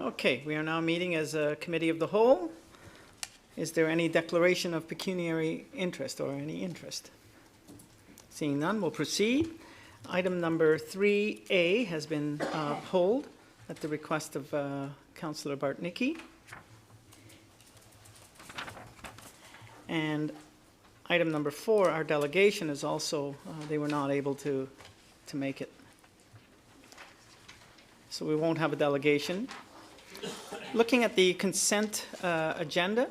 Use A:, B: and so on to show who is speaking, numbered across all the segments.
A: Okay, we are now meeting as a committee of the whole. Is there any declaration of pecuniary interest or any interest? Seeing none, we'll proceed. Item number 3A has been pulled at the request of Councillor Bartnicki. And item number 4, our delegation is also, they were not able to make it. So we won't have a delegation. Looking at the consent agenda,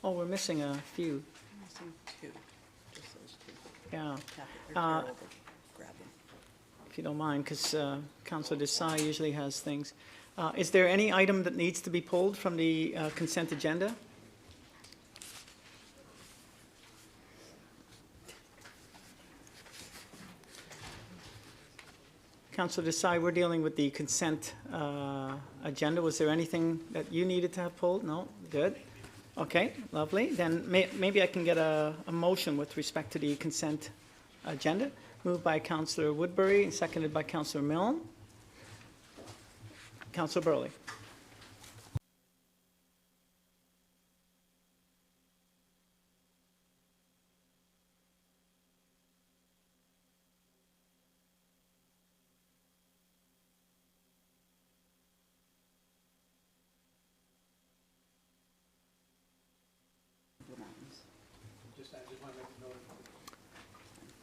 A: oh, we're missing a few.
B: Missing two, just those two.
A: Yeah,
B: Grab them.
A: if you don't mind, because Councillor Desai usually has things. Is there any item that needs to be pulled from the consent agenda? Councillor Desai, we're dealing with the consent agenda. Was there anything that you needed to have pulled? No? Good. Okay, lovely. Then maybe I can get a motion with respect to the consent agenda. Moved by Councillor Woodbury and seconded by Councillor Milne. Councillor Burley.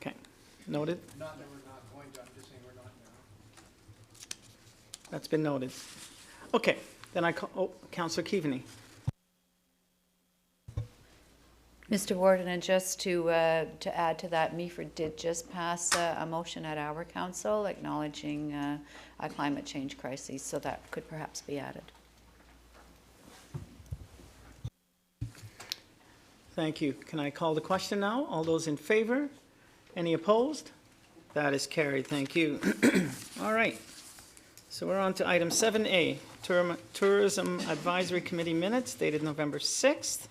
A: Okay, noted.
C: Not that we're not going to, I'm just saying we're not now.
A: That's been noted. Okay, then I call, oh, Councillor Keaveney.
D: Mr. Warden, and just to add to that, MEFR did just pass a motion at our council acknowledging a climate change crisis, so that could perhaps be added.
A: Thank you. Can I call the question now? All those in favor? Any opposed? That is carried. Thank you. All right. So we're on to item 7A, Tourism Advisory Committee minutes dated November 6th.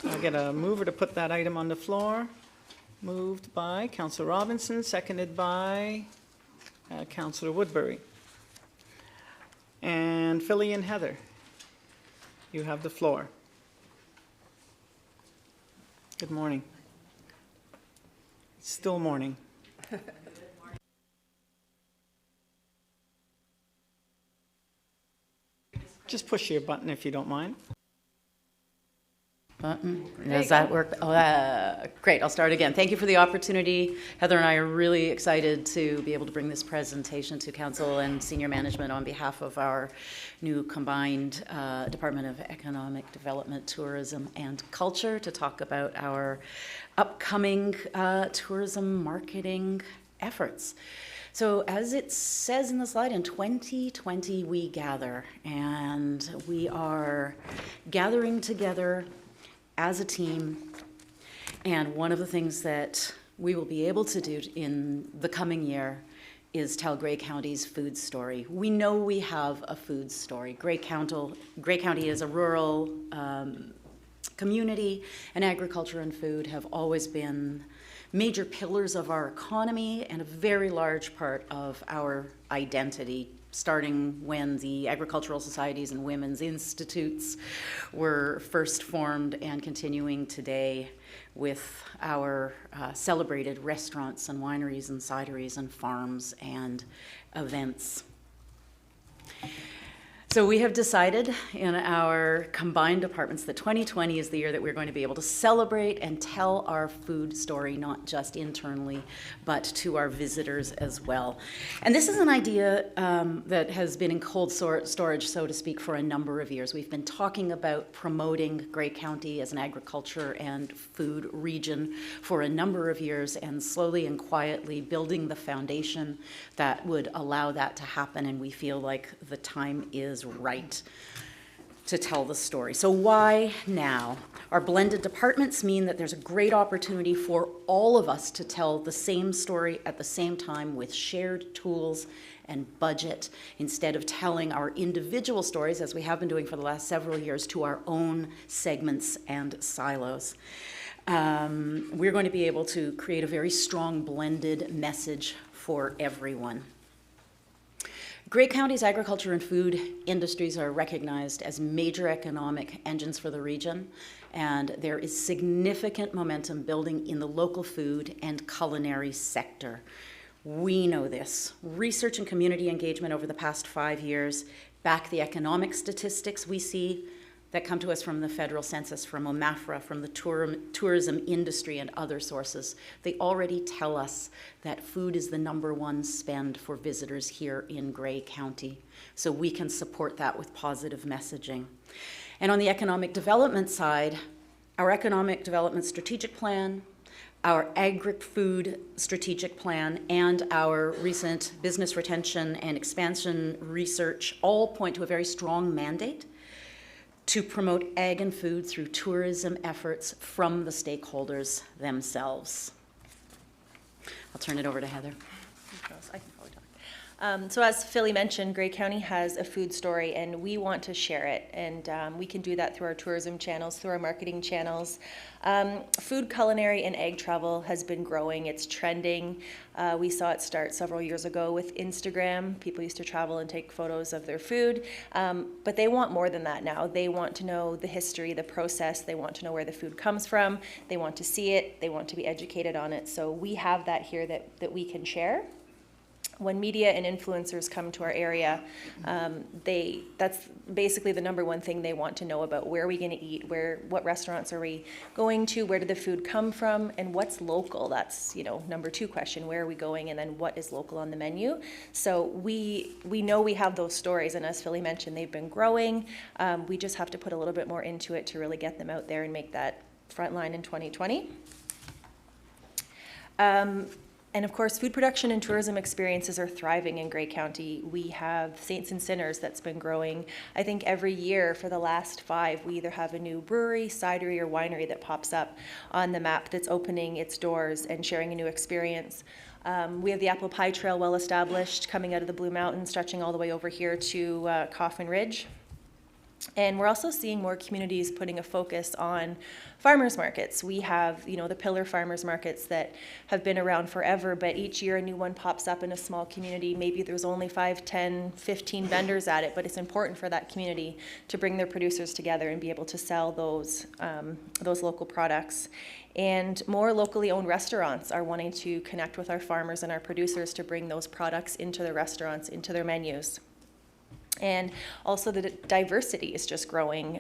A: I'll get a mover to put that item on the floor. Moved by Councillor Robinson, seconded by Councillor Woodbury. And Philly and Heather, you have the floor. Good morning. It's still morning. Just push your button if you don't mind.
B: Button. Does that work? Oh, great. I'll start again. Thank you for the opportunity. Heather and I are really excited to be able to bring this presentation to Council and senior management on behalf of our new combined Department of Economic Development, Tourism and Culture to talk about our upcoming tourism marketing efforts. So as it says in the slide, in 2020 we gather, and we are gathering together as a team, and one of the things that we will be able to do in the coming year is tell Grey County's food story. We know we have a food story. Grey County is a rural community, and agriculture and food have always been major pillars of our economy and a very large part of our identity, starting when the agricultural societies and women's institutes were first formed and continuing today with our celebrated restaurants and wineries and cideries and farms and events. So we have decided in our combined departments that 2020 is the year that we're going to be able to celebrate and tell our food story, not just internally, but to our visitors as well. And this is an idea that has been in cold storage, so to speak, for a number of years. We've been talking about promoting Grey County as an agriculture and food region for a number of years, and slowly and quietly building the foundation that would allow that to happen, and we feel like the time is right to tell the story. So why now? Our blended departments mean that there's a great opportunity for all of us to tell the same story at the same time with shared tools and budget, instead of telling our individual stories, as we have been doing for the last several years, to our own segments and silos. We're going to be able to create a very strong blended message for everyone. Grey County's agriculture and food industries are recognized as major economic engines for the region, and there is significant momentum building in the local food and culinary sector. We know this. Research and community engagement over the past 5 years back the economic statistics we see that come to us from the federal census, from OMAFRA, from the tourism industry and other sources. They already tell us that food is the #1 spend for visitors here in Grey County. So we can support that with positive messaging. And on the economic development side, our economic development strategic plan, our agri-food strategic plan, and our recent business retention and expansion research all point to a very strong mandate to promote ag and food through tourism efforts from the stakeholders themselves. I'll turn it over to Heather.
E: I can probably talk. So as Philly mentioned, Grey County has a food story and we want to share it. And we can do that through our tourism channels, through our marketing channels. Food, culinary, and ag travel has been growing. It's trending. We saw it start several years ago with Instagram. People used to travel and take photos of their food. But they want more than that now. They want to know the history, the process. They want to know where the food comes from. They want to see it. They want to be educated on it. So we have that here that we can share. When media and influencers come to our area, that's basically the #1 thing they want to know about. Where are we going to eat? What restaurants are we going to? Where did the food come from? And what's local? That's, #2 question. Where are we going? And then what is local on the menu? So we know we have those stories, and as Philly mentioned, they've been growing. We just have to put a little bit more into it to really get them out there and make that front line in 2020. And of course, food production and tourism experiences are thriving in Grey County. We have Saints and Sinners that's been growing. I think every year for the last 5, we either have a new brewery, cidery, or winery that pops up on the map that's opening its doors and sharing a new experience. We have the Apple Pie Trail well established, coming out of the Blue Mountains, stretching all the way over here to Coffin Ridge. And we're also seeing more communities putting a focus on farmers markets. We have, the pillar farmers markets that have been around forever, but each year a new one pops up in a small community. Maybe there's only 5, 10, 15 vendors at it, but it's important for that community to bring their producers together and be able to sell those local products. And more locally owned restaurants are wanting to connect with our farmers and our producers to bring those products into their restaurants, into their menus. And also the diversity is just growing.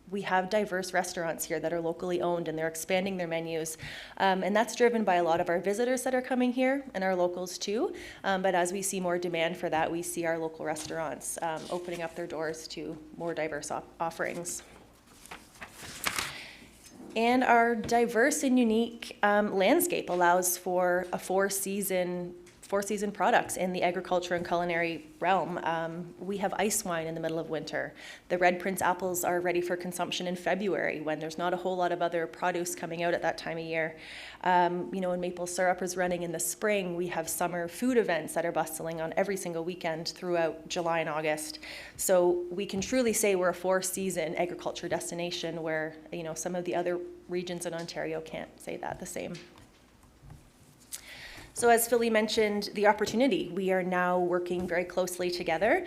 E: We have diverse restaurants here that are locally owned and they're expanding their menus. And that's driven by a lot of our visitors that are coming here and our locals too. But as we see more demand for that, we see our local restaurants opening up their doors to more diverse offerings. And our diverse and unique landscape allows for a four-season products in the agriculture and culinary realm. We have ice wine in the middle of winter. The Red Prince apples are ready for consumption in February when there's not a whole lot of other produce coming out at that time of year. And maple syrup is running in the spring. We have summer food events that are bustling on every single weekend throughout July and August. So we can truly say we're a 4-season agriculture destination where, some of the other regions in Ontario can't say that the same. So as Philly mentioned, the opportunity, we are now working very closely together.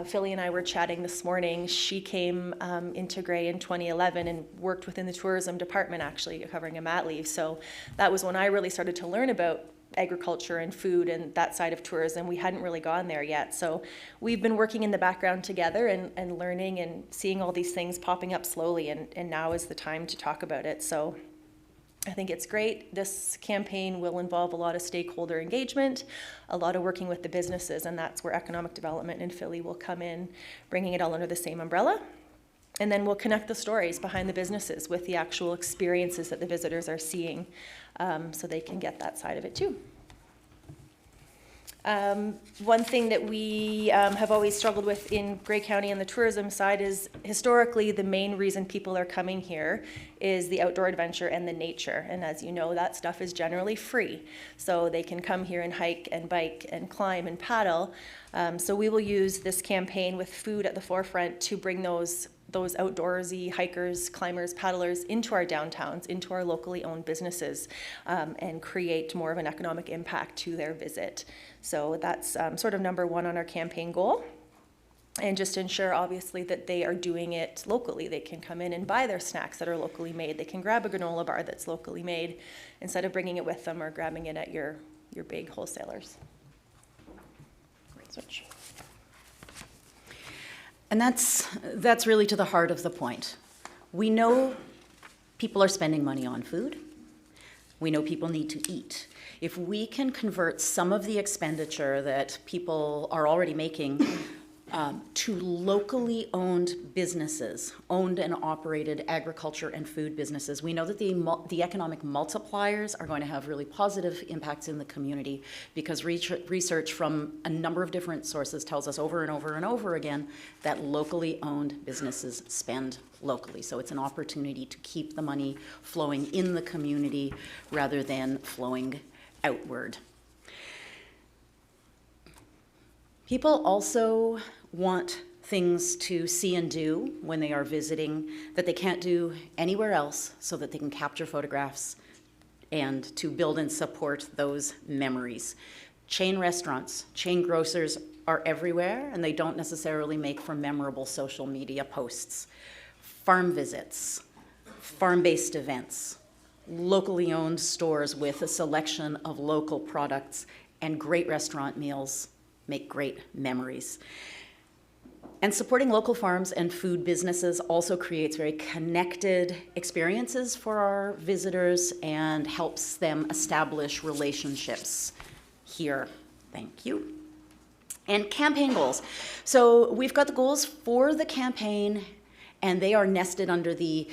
E: Philly and I were chatting this morning. She came into Grey in 2011 and worked within the tourism department, actually covering a mat leave. So that was when I really started to learn about agriculture and food and that side of tourism. We hadn't really gone there yet. So we've been working in the background together and learning and seeing all these things popping up slowly, and now is the time to talk about it. So I think it's great. This campaign will involve a lot of stakeholder engagement, a lot of working with the businesses, and that's where economic development in Philly will come in, bringing it all under the same umbrella. And then we'll connect the stories behind the businesses with the actual experiences that the visitors are seeing, so they can get that side of it too. One thing that we have always struggled with in Grey County on the tourism side is historically the main reason people are coming here is the outdoor adventure and the nature. And as you know, that stuff is generally free. So they can come here and hike and bike and climb and paddle. So we will use this campaign with food at the forefront to bring those those outdoorsy hikers, climbers, paddlers into our downtowns, into our locally owned businesses, and create more of an economic impact to their visit. So that's sort of number one on our campaign goal. And just ensure, obviously, that they are doing it locally. They can come in and buy their snacks that are locally made. They can grab a granola bar that's locally made instead of bringing it with them or grabbing it at your big wholesalers. Switch.
B: And that's really to the heart of the point. We know people are spending money on food. We know people need to eat. If we can convert some of the expenditure that people are already making to locally owned businesses, owned and operated agriculture and food businesses, we know that the economic multipliers are going to have really positive impacts in the community, because research from a number of different sources tells us over and over and over again that locally owned businesses spend locally. So it's an opportunity to keep the money flowing in the community rather than flowing outward. People also want things to see and do when they are visiting that they can't do anywhere else, so that they can capture photographs and to build and support those memories. Chain restaurants, chain grocers are everywhere, and they don't necessarily make for memorable social media posts. Farm visits, farm-based events, locally owned stores with a selection of local products, and great restaurant meals make great memories. And supporting local farms and food businesses also creates very connected experiences for our visitors and helps them establish relationships here. Thank you. And campaign goals. So we've got the goals for the campaign, and they are nested under the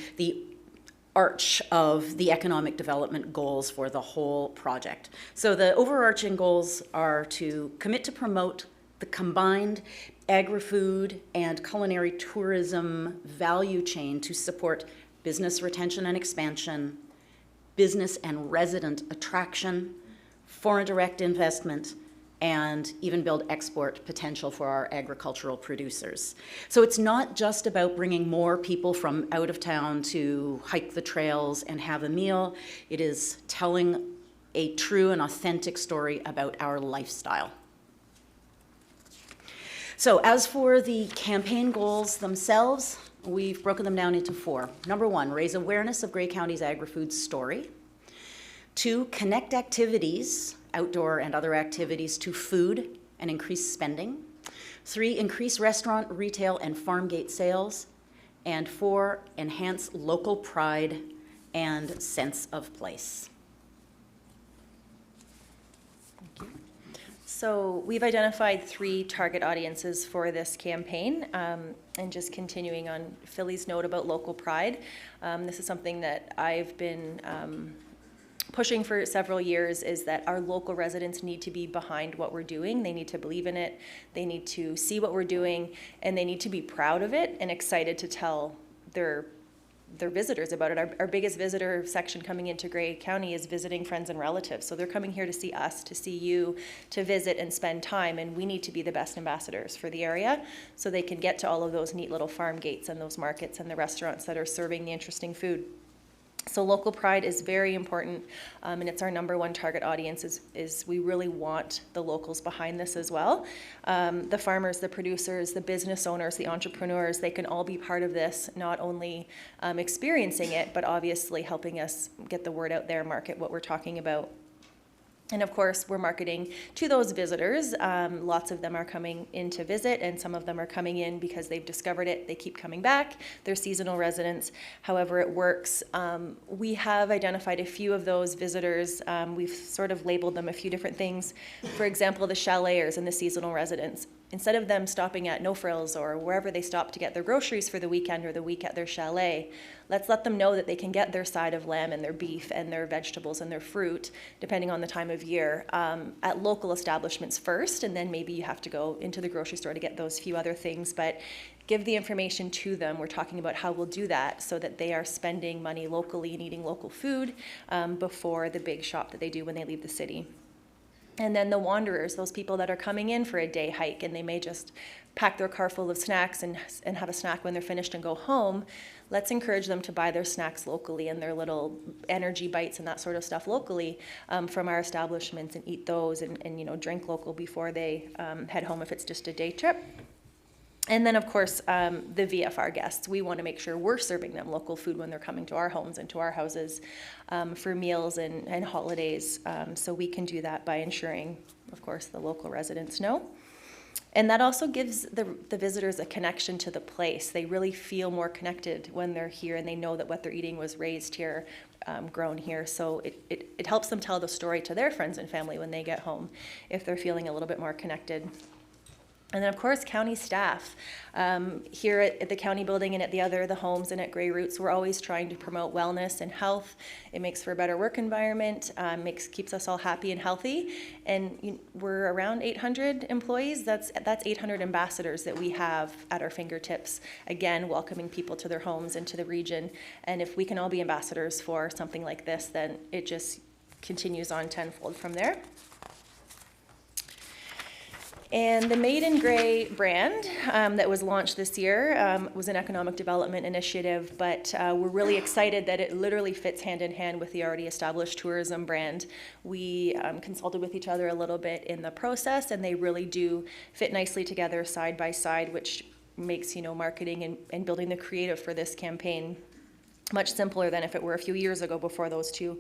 B: arch of the economic development goals for the whole project. So the overarching goals are to commit to promote the combined agri-food and culinary tourism value chain to support business retention and expansion, business and resident attraction, foreign direct investment, and even build export potential for our agricultural producers. So it's not just about bringing more people from out of town to hike the trails and have a meal. It is telling a true and authentic story about our lifestyle. So as for the campaign goals themselves, we've broken them down into 4. Number 1, raise awareness of Grey County's agri-food story. 2, connect activities, outdoor and other activities, to food and increase spending. 3, increase restaurant, retail, and farm gate sales. And 4, enhance local pride and sense of place.
E: So we've identified 3 target audiences for this campaign, and just continuing on Philly's note about local pride. This is something that I've been pushing for several years, is that our local residents need to be behind what we're doing. They need to believe in it. They need to see what we're doing, and they need to be proud of it and excited to tell their visitors about it. Our biggest visitor section coming into Grey County is visiting friends and relatives. So they're coming here to see us, to see you, to visit and spend time, and we need to be the best ambassadors for the area so they can get to all of those neat little farm gates and those markets and the restaurants that are serving the interesting food. So local pride is very important, and it's our number 1 target audience. Is we really want the locals behind this as well. The farmers, the producers, the business owners, the entrepreneurs, they can all be part of this, not only experiencing it, but obviously helping us get the word out there, market what we're talking about. And of course, we're marketing to those visitors. Lots of them are coming in to visit, and some of them are coming in because they've discovered it. They keep coming back. They're seasonal residents. However it works. We have identified a few of those visitors. We've sort of labeled them a few different things. For example, the chaleters and the seasonal residents. Instead of them stopping at No Frills or wherever they stop to get their groceries for the weekend or the week at their chalet, let's let them know that they can get their side of lamb and their beef and their vegetables and their fruit, depending on the time of year, at local establishments first, and then maybe you have to go into the grocery store to get those few other things, but give the information to them. We're talking about how we'll do that so that they are spending money locally and eating local food before the big shop that they do when they leave the city. And then the wanderers, those people that are coming in for a day hike, and they may just pack their car full of snacks and have a snack when they're finished and go home. Let's encourage them to buy their snacks locally and their little energy bites and that sort of stuff locally from our establishments, and eat those, and drink local before they head home if it's just a day trip. And then, of course, the VFR guests. We want to make sure we're serving them local food when they're coming to our homes and to our houses for meals and holidays. So we can do that by ensuring, of course, the local residents know. And that also gives the visitors a connection to the place. They really feel more connected when they're here, and they know that what they're eating was raised here, grown here. So it helps them tell the story to their friends and family when they get home, if they're feeling a little bit more connected. And then, of course, county staff. Here at the county building and at the homes and at Grey Roots, we're always trying to promote wellness and health. It makes for a better work environment, keeps us all happy and healthy. And we're around 800 employees. That's 800 ambassadors that we have at our fingertips, again, welcoming people to their homes and to the region. And if we can all be ambassadors for something like this, then it just continues on tenfold from there. And the Made in Grey brand that was launched this year was an economic development initiative, but we're really excited that it literally fits hand in hand with the already established tourism brand. We consulted with each other a little bit in the process, and they really do fit nicely together side by side, which makes marketing and building the creative for this campaign much simpler than if it were a few years ago before those two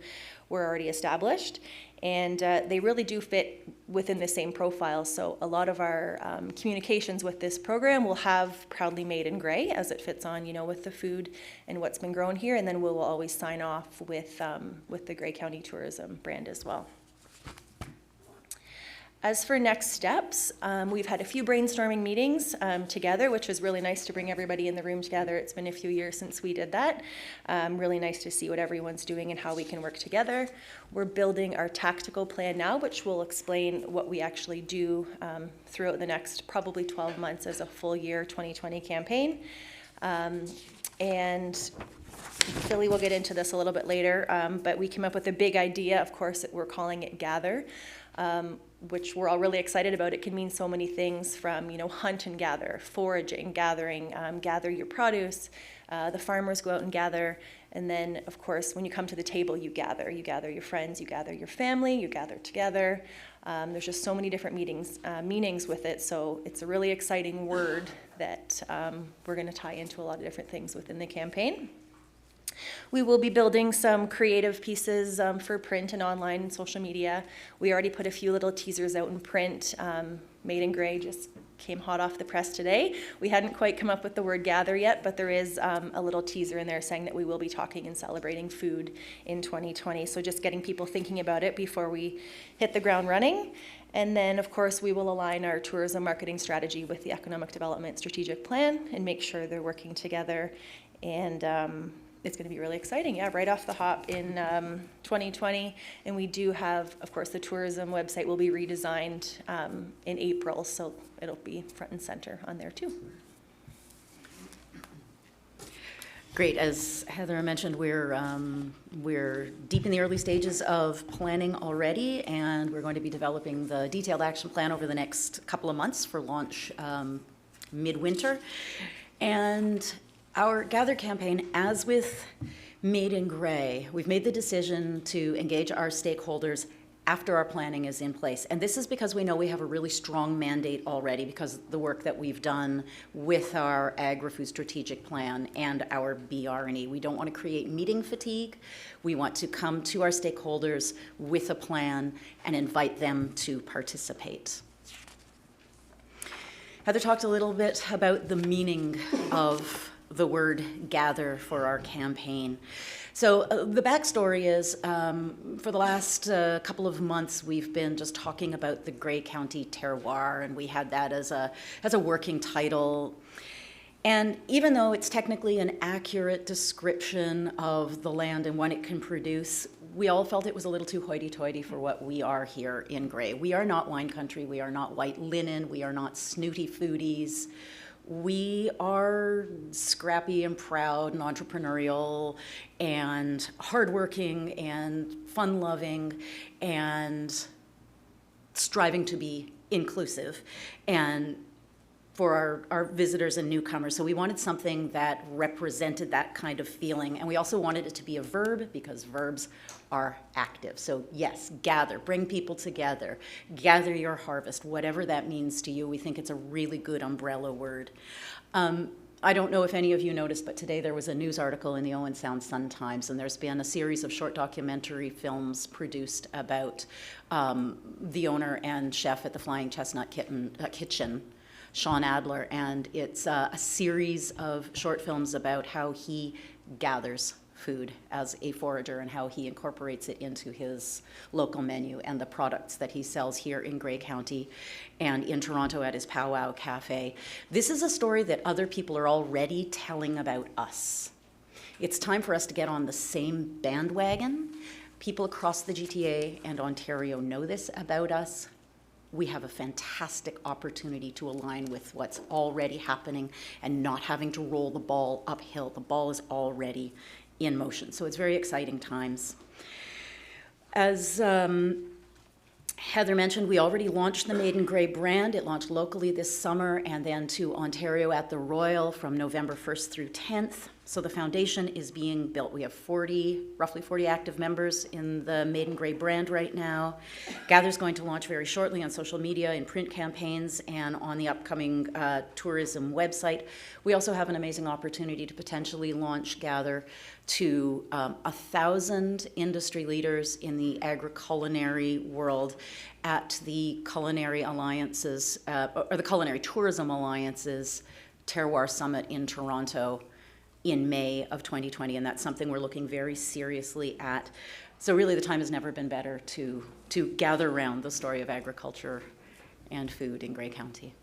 E: were already established. And they really do fit within the same profile. So a lot of our communications with this program will have proudly Made in Grey, as it fits on, with the food and what's been grown here. And then we'll always sign off with the Grey County Tourism brand as well. As for next steps, we've had a few brainstorming meetings together, which was really nice to bring everybody in the room together. It's been a few years since we did that. Really nice to see what everyone's doing and how we can work together. We're building our tactical plan now, which will explain what we actually do throughout the next probably 12 months as a full year 2020 campaign. And Billy will get into this a little bit later, but we came up with a big idea. Of course, we're calling it Gather. Which we're all really excited about. It can mean so many things, from hunt and gather, foraging, gathering, gather your produce. The farmers go out and gather, and then of course when you come to the table, you gather your friends, you gather your family, you gather together. There's just so many different meanings with it, so it's a really exciting word that we're going to tie into a lot of different things within the campaign. We will be building some creative pieces for print and online and social media. We already put a few little teasers out in print. Made in Grey just came hot off the press today. We hadn't quite come up with the word gather yet, but there is a little teaser in there saying that we will be talking and celebrating food in 2020. So just getting people thinking about it before we hit the ground running. And then, of course, we will align our tourism marketing strategy with the economic development strategic plan and make sure they're working together. And it's going to be really exciting, right off the hop in 2020. And we do have, of course, the tourism website will be redesigned in April, so it'll be front and center on there too.
B: Great. As Heather mentioned, we're deep in the early stages of planning already, and we're going to be developing the detailed action plan over the next couple of months for launch midwinter. And our Gather campaign, as with Made in Grey, we've made the decision to engage our stakeholders after our planning is in place. And this is because we know we have a really strong mandate already because of the work that we've done with our Agri-Food Strategic Plan and our BR&E. We don't want to create meeting fatigue. We want to come to our stakeholders with a plan and invite them to participate. Heather talked a little bit about the meaning of the word gather for our campaign. So the backstory is, for the last couple of months, we've been just talking about the Grey County terroir, and we had that as a working title. And even though it's technically an accurate description of the land and what it can produce, we all felt it was a little too hoity-toity for what we are here in Grey. We are not wine country, we are not white linen, we are not snooty foodies. We are scrappy and proud and entrepreneurial and hardworking and fun-loving and striving to be inclusive. And for our visitors and newcomers. So we wanted something that represented that kind of feeling. And we also wanted it to be a verb because verbs are active. So yes, gather, bring people together, gather your harvest, whatever that means to you. We think it's a really good umbrella word. I don't know if any of you noticed, but today there was a news article in the Owen Sound Sun-Times, and there's been a series of short documentary films produced about the owner and chef at the Flying Chestnut Kitchen, Sean Adler, and it's a series of short films about how he gathers food as a forager and how he incorporates it into his local menu and the products that he sells here in Grey County and in Toronto at his Powwow Cafe. This is a story that other people are already telling about us. It's time for us to get on the same bandwagon. People across the GTA and Ontario know this about us. We have a fantastic opportunity to align with what's already happening and not having to roll the ball uphill. The ball is already in motion. So it's very exciting times. As Heather mentioned, we already launched the Made in Grey brand. It launched locally this summer and then to Ontario at the Royal from November 1st through 10th. So the foundation is being built. We have roughly 40 active members in the Made in Grey brand right now. Gather's going to launch very shortly on social media, in print campaigns, and on the upcoming tourism website. We also have an amazing opportunity to potentially launch Gather to 1,000 industry leaders in the agri-culinary world at the Culinary Alliances, or the Culinary Tourism Alliance's Terroir Summit in Toronto in May of 2020, and that's something we're looking very seriously at. So really the time has never been better to gather around the story of agriculture and food in Grey County.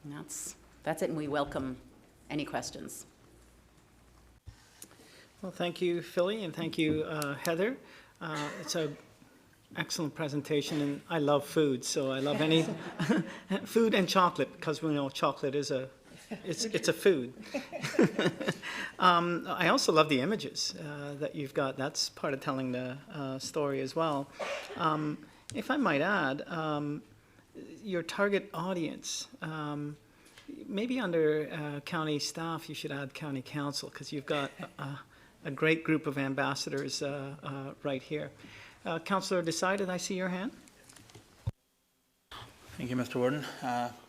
B: And that's it, and we welcome any questions.
A: Well, thank you, Philly, and thank you, Heather. It's an excellent presentation, and I love food, so I love any food and chocolate, because we know chocolate is it's a food. I also love the images that you've got. That's part of telling the story as well. If I might add, your target audience, maybe under county staff, you should add county council, because you've got a great group of ambassadors right here. Councillor Decided, I see your hand.
F: Thank you, Mr. Warden.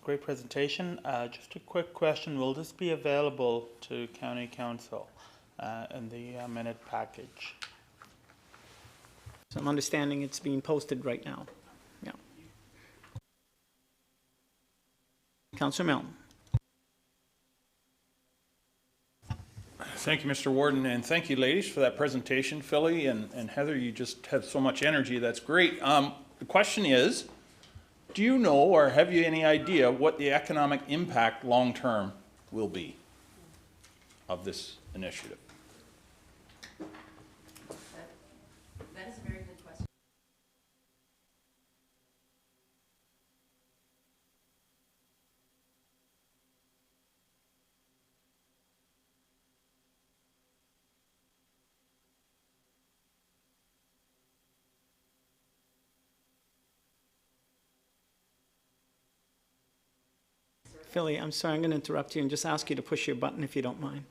F: Great presentation. Just a quick question. Will this be available to County Council in the minute package?
A: So I'm understanding it's being posted right now. Yeah. Councillor Milne.
G: Thank you, Mr. Warden, and thank you, ladies, for that presentation. Philly and Heather, you just have so much energy. That's great. The question is, do you know or have you any idea what the economic impact long-term will be of this initiative?
B: That is a very good question.
A: Philly, I'm sorry, I'm going to interrupt you and just ask you to push your button if you don't mind.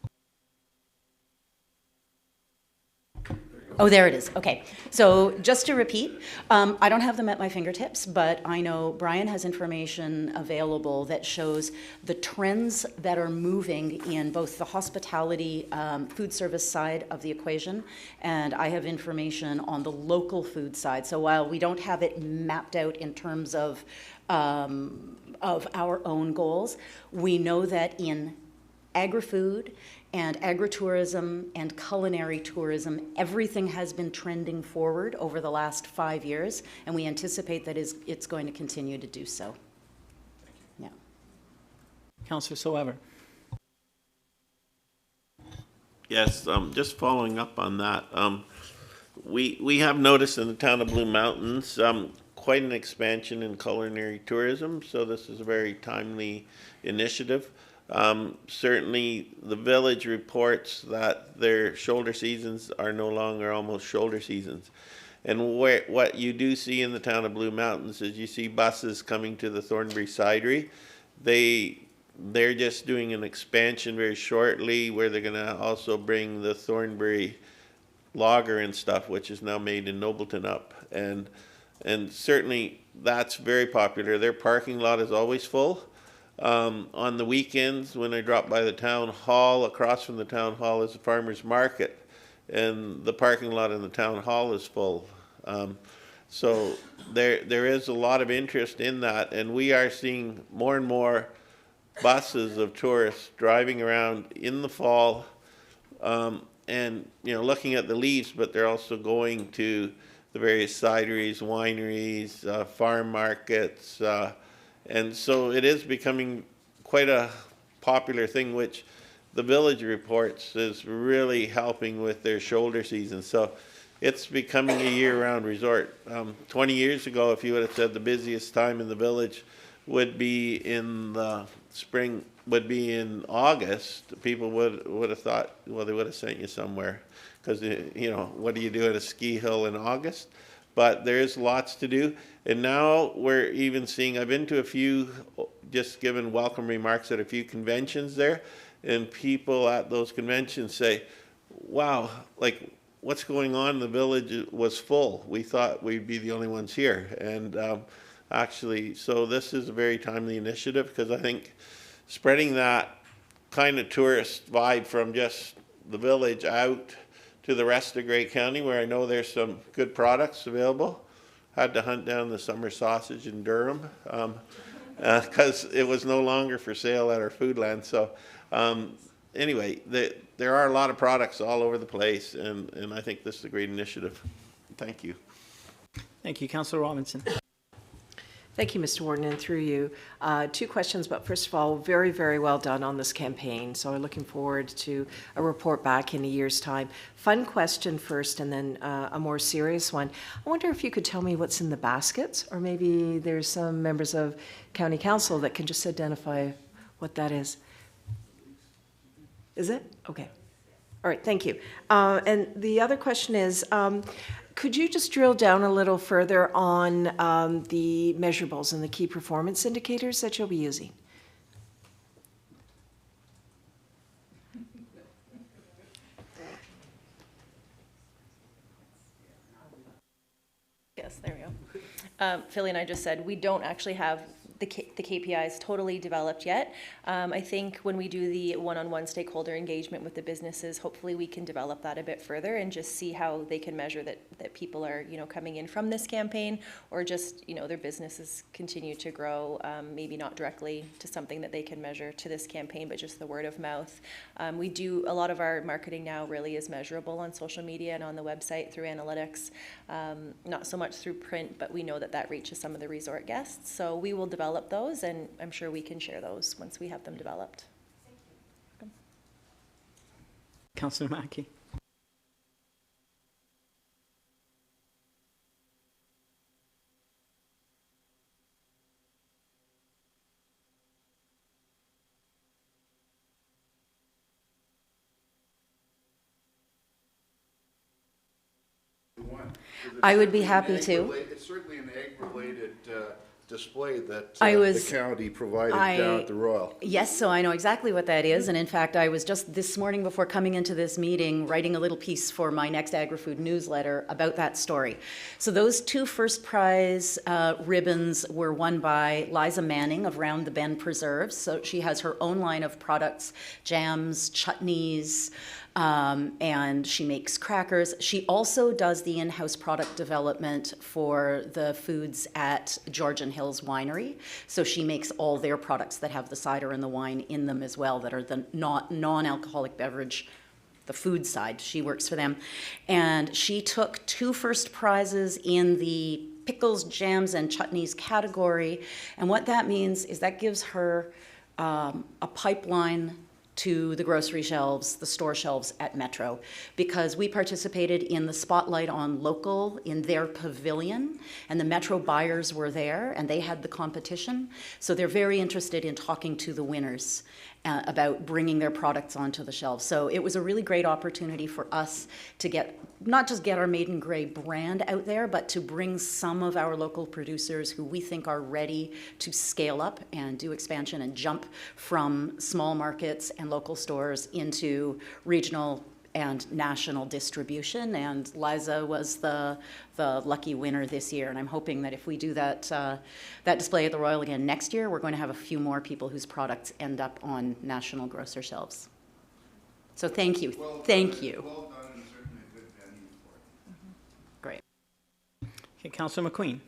B: Oh, there it is. Okay. So just to repeat, I don't have them at my fingertips, but I know Brian has information available that shows the trends that are moving in both the hospitality food service side of the equation, and I have information on the local food side. So while we don't have it mapped out in terms of our own goals, we know that in agri-food and agritourism and culinary tourism, everything has been trending forward over the last 5 years, and we anticipate that it's going to continue to do so. Yeah.
A: Councillor Soever.
H: Yes, just following up on that. We have noticed in the town of Blue Mountains quite an expansion in culinary tourism, so this is a very timely initiative. Certainly the village reports that their shoulder seasons are no longer almost shoulder seasons. And what you do see in the town of Blue Mountains is you see buses coming to the Thornbury Cidery. they're just doing an expansion very shortly where they're gonna also bring the Thornbury lager and stuff, which is now made in Nobleton up. And certainly that's very popular. Their parking lot is always full. On the weekends, when I drop by the town hall, across from the town hall is the farmer's market, and the parking lot in the town hall is full. So there is a lot of interest in that, and we are seeing more and more buses of tourists driving around in the fall, and looking at the leaves, but they're also going to the various cideries, wineries, farm markets, and so it is becoming quite a popular thing, which the Village reports is really helping with their shoulder season. So it's becoming a year-round resort. 20 years ago, if you would have said the busiest time in the Village would be in the spring, would be in August, people would have thought, well, they would have sent you somewhere, because what do you do at a ski hill in August? But there is lots to do, and now we're even seeing, I've been to a few, just given welcome remarks at a few conventions there, and people at those conventions say, wow, like, what's going on? The Village was full. We thought we'd be the only ones here. And actually, so this is a very timely initiative, because I think spreading that kind of tourist vibe from just the Village out to the rest of Grey County, where I know there's some good products available. Had to hunt down the summer sausage in Durham, because it was no longer for sale at our Foodland. So anyway, there are a lot of products all over the place, and I think this is a great initiative. Thank you.
A: Thank you, Councillor Robinson.
I: Thank you, Mr. Warden, and through you. 2 questions, but first of all, very, very well done on this campaign. So I'm looking forward to a report back in a year's time. Fun question first, and then a more serious one. I wonder if you could tell me what's in the baskets, or maybe there's some members of County Council that can just identify what that is. Is it? Okay. All right, thank you. And the other question is, could you just drill down a little further on the measurables and the key performance indicators that you'll be using?
E: Yes, there we go. Philly and I just said we don't actually have the KPIs totally developed yet. I think when we do the one-on-one stakeholder engagement with the businesses, hopefully we can develop that a bit further and just see how they can measure that people are, coming in from this campaign, or just, their businesses continue to grow, maybe not directly to something that they can measure to this campaign, but just the word of mouth. We do, a lot of our marketing now really is measurable on social media and on the website through analytics, not so much through print, but we know that reaches some of the resort guests. So we will develop those, and I'm sure we can share those once we have them developed.
A: Councillor Mackey.
B: I would be happy to.
J: It's certainly an egg-related display that
B: the
J: county provided down at the Royal.
B: Yes, so I know exactly what that is. And in fact, I was just this morning before coming into this meeting writing a little piece for my next Agri-Food newsletter about that story. So those 2 first prize ribbons were won by Liza Manning of Round the Bend Preserves. So she has her own line of products, jams, chutneys, and she makes crackers. She also does the in-house product development for the foods at Georgian Hills Winery. So she makes all their products that have the cider and the wine in them as well, that are the non-alcoholic beverage, the food side. She works for them. And she took 2 first prizes in the pickles, jams, and chutneys category. And what that means is that gives her a pipeline to the grocery shelves, the store shelves at Metro, because we participated in the Spotlight on Local in their pavilion, and the Metro buyers were there, and they had the competition. So they're very interested in talking to the winners. about bringing their products onto the shelves. So it was a really great opportunity for us to not just get our Made in Gray brand out there, but to bring some of our local producers who we think are ready to scale up and do expansion and jump from small markets and local stores into regional and national distribution, and Liza was the lucky winner this year. And I'm hoping that if we do that display at the Royal again next year, we're going to have a few more people whose products end up on national grocer shelves. So thank you, thank you.
J: Well done, and certainly a good venue for it.
B: Great.
A: Okay, Councillor McQueen.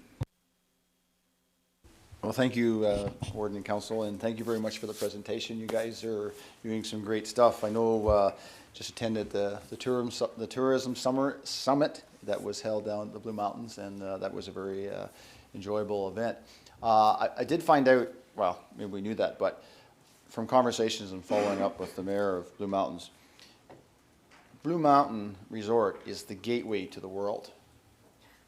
K: Well, thank you, Warden and Council, and thank you very much for the presentation. You guys are doing some great stuff. I know just attended the tourism summer summit that was held down at the Blue Mountains, and that was a very enjoyable event. I did find out, well, maybe we knew that, but from conversations and following up with the mayor of Blue Mountains, Blue Mountain Resort is the gateway to the world.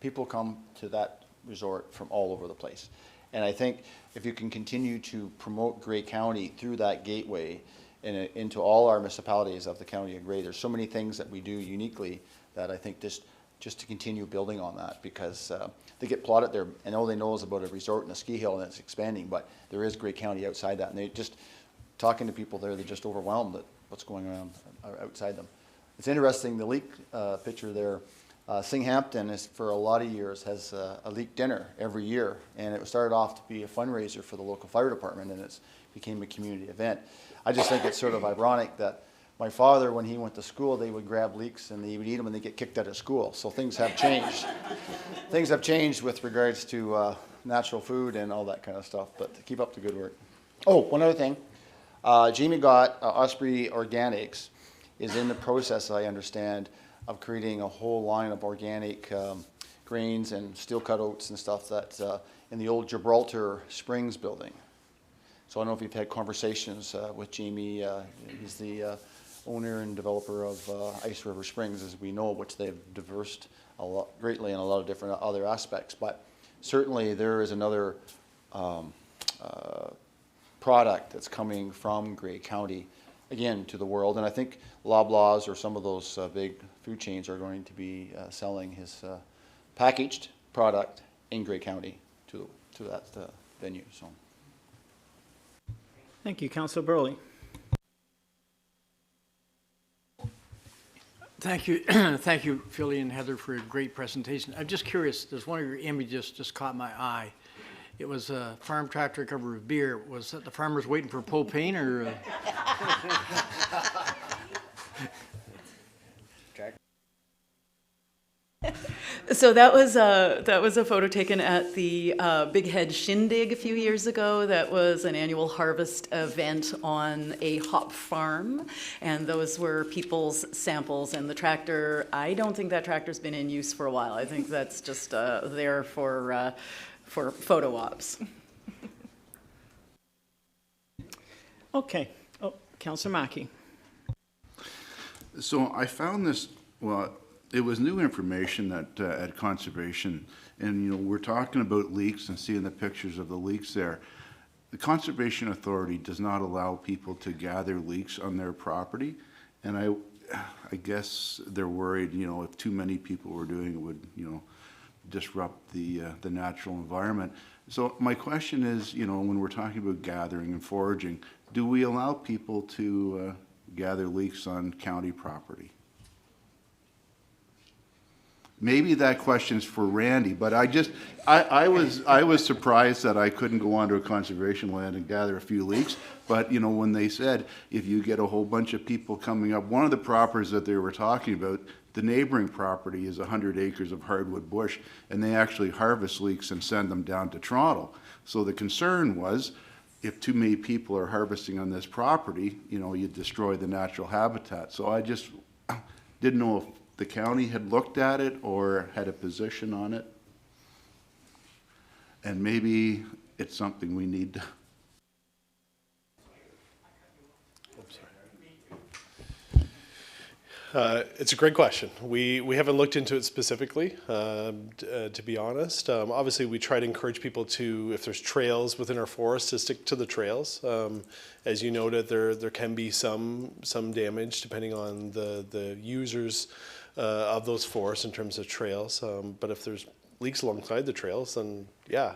K: People come to that resort from all over the place. And I think if you can continue to promote Grey County through that gateway and into all our municipalities of the County of Grey, there's so many things that we do uniquely that I think just to continue building on that, because they get plotted there, and all they know is about a resort and a ski hill and it's expanding, but there is Grey County outside that, and they just, talking to people there, they're just overwhelmed at what's going on outside them. It's interesting, the leek picture there, Singhampton is, for a lot of years, has a leek dinner every year, and it started off to be a fundraiser for the local fire department, and it's became a community event. I just think it's sort of ironic that my father, when he went to school, they would grab leeks and they would eat them and they get kicked out of school. So things have changed. Things have changed with regards to natural food and all that kind of stuff, but keep up the good work. Oh, one other thing. Jamie Gott, Osprey Organics, is in the process, I understand, of creating a whole line of organic grains and steel cut oats and stuff that's in the old Gibraltar Springs building. So I don't know if you've had conversations with Jamie. He's the owner and developer of Ice River Springs, as we know, which they've diversed a lot, greatly in a lot of different other aspects. But certainly there is another product that's coming from Grey County, again, to the world. And I think Loblaws or some of those big food chains are going to be selling his packaged product in Grey County to that venue. So.
A: Thank you, Councillor Burley.
C: Thank you, thank you, Philly and Heather, for a great presentation. I'm just curious, there's one of your images just caught my eye. It was a farm tractor covered with beer. Was that the farmers waiting for propane, or?
B: So that was a photo taken at the Big Head Shindig a few years ago. That was an annual harvest event on a hop farm, and those were people's samples. And the tractor, I don't think that tractor's been in use for a while. I think that's just there for photo ops.
A: Okay. Oh, Councillor Mackey.
L: So I found this, well, it was new information that at Conservation, and we're talking about leaks and seeing the pictures of the leaks there. The Conservation Authority does not allow people to gather leaks on their property, and I guess they're worried, if too many people were doing it would, disrupt the natural environment. So my question is, when we're talking about gathering and foraging, do we allow people to gather leeks on county property? Maybe that question's for Randy, but I was surprised that I couldn't go onto a conservation land and gather a few leeks. But when they said if you get a whole bunch of people coming up, one of the properties that they were talking about, the neighboring property is 100 acres of hardwood bush, and they actually harvest leeks and send them down to Toronto. So the concern was, if too many people are harvesting on this property, you destroy the natural habitat. So I just didn't know if the county had looked at it or had a position on it. And maybe it's something we need to.
M: It's a great question. We haven't looked into it specifically, to be honest. Obviously, we try to encourage people to, if there's trails within our forest, to stick to the trails. As you noted, there can be some damage depending on the users of those forests in terms of trails. But if there's leaks alongside the trails, then yeah,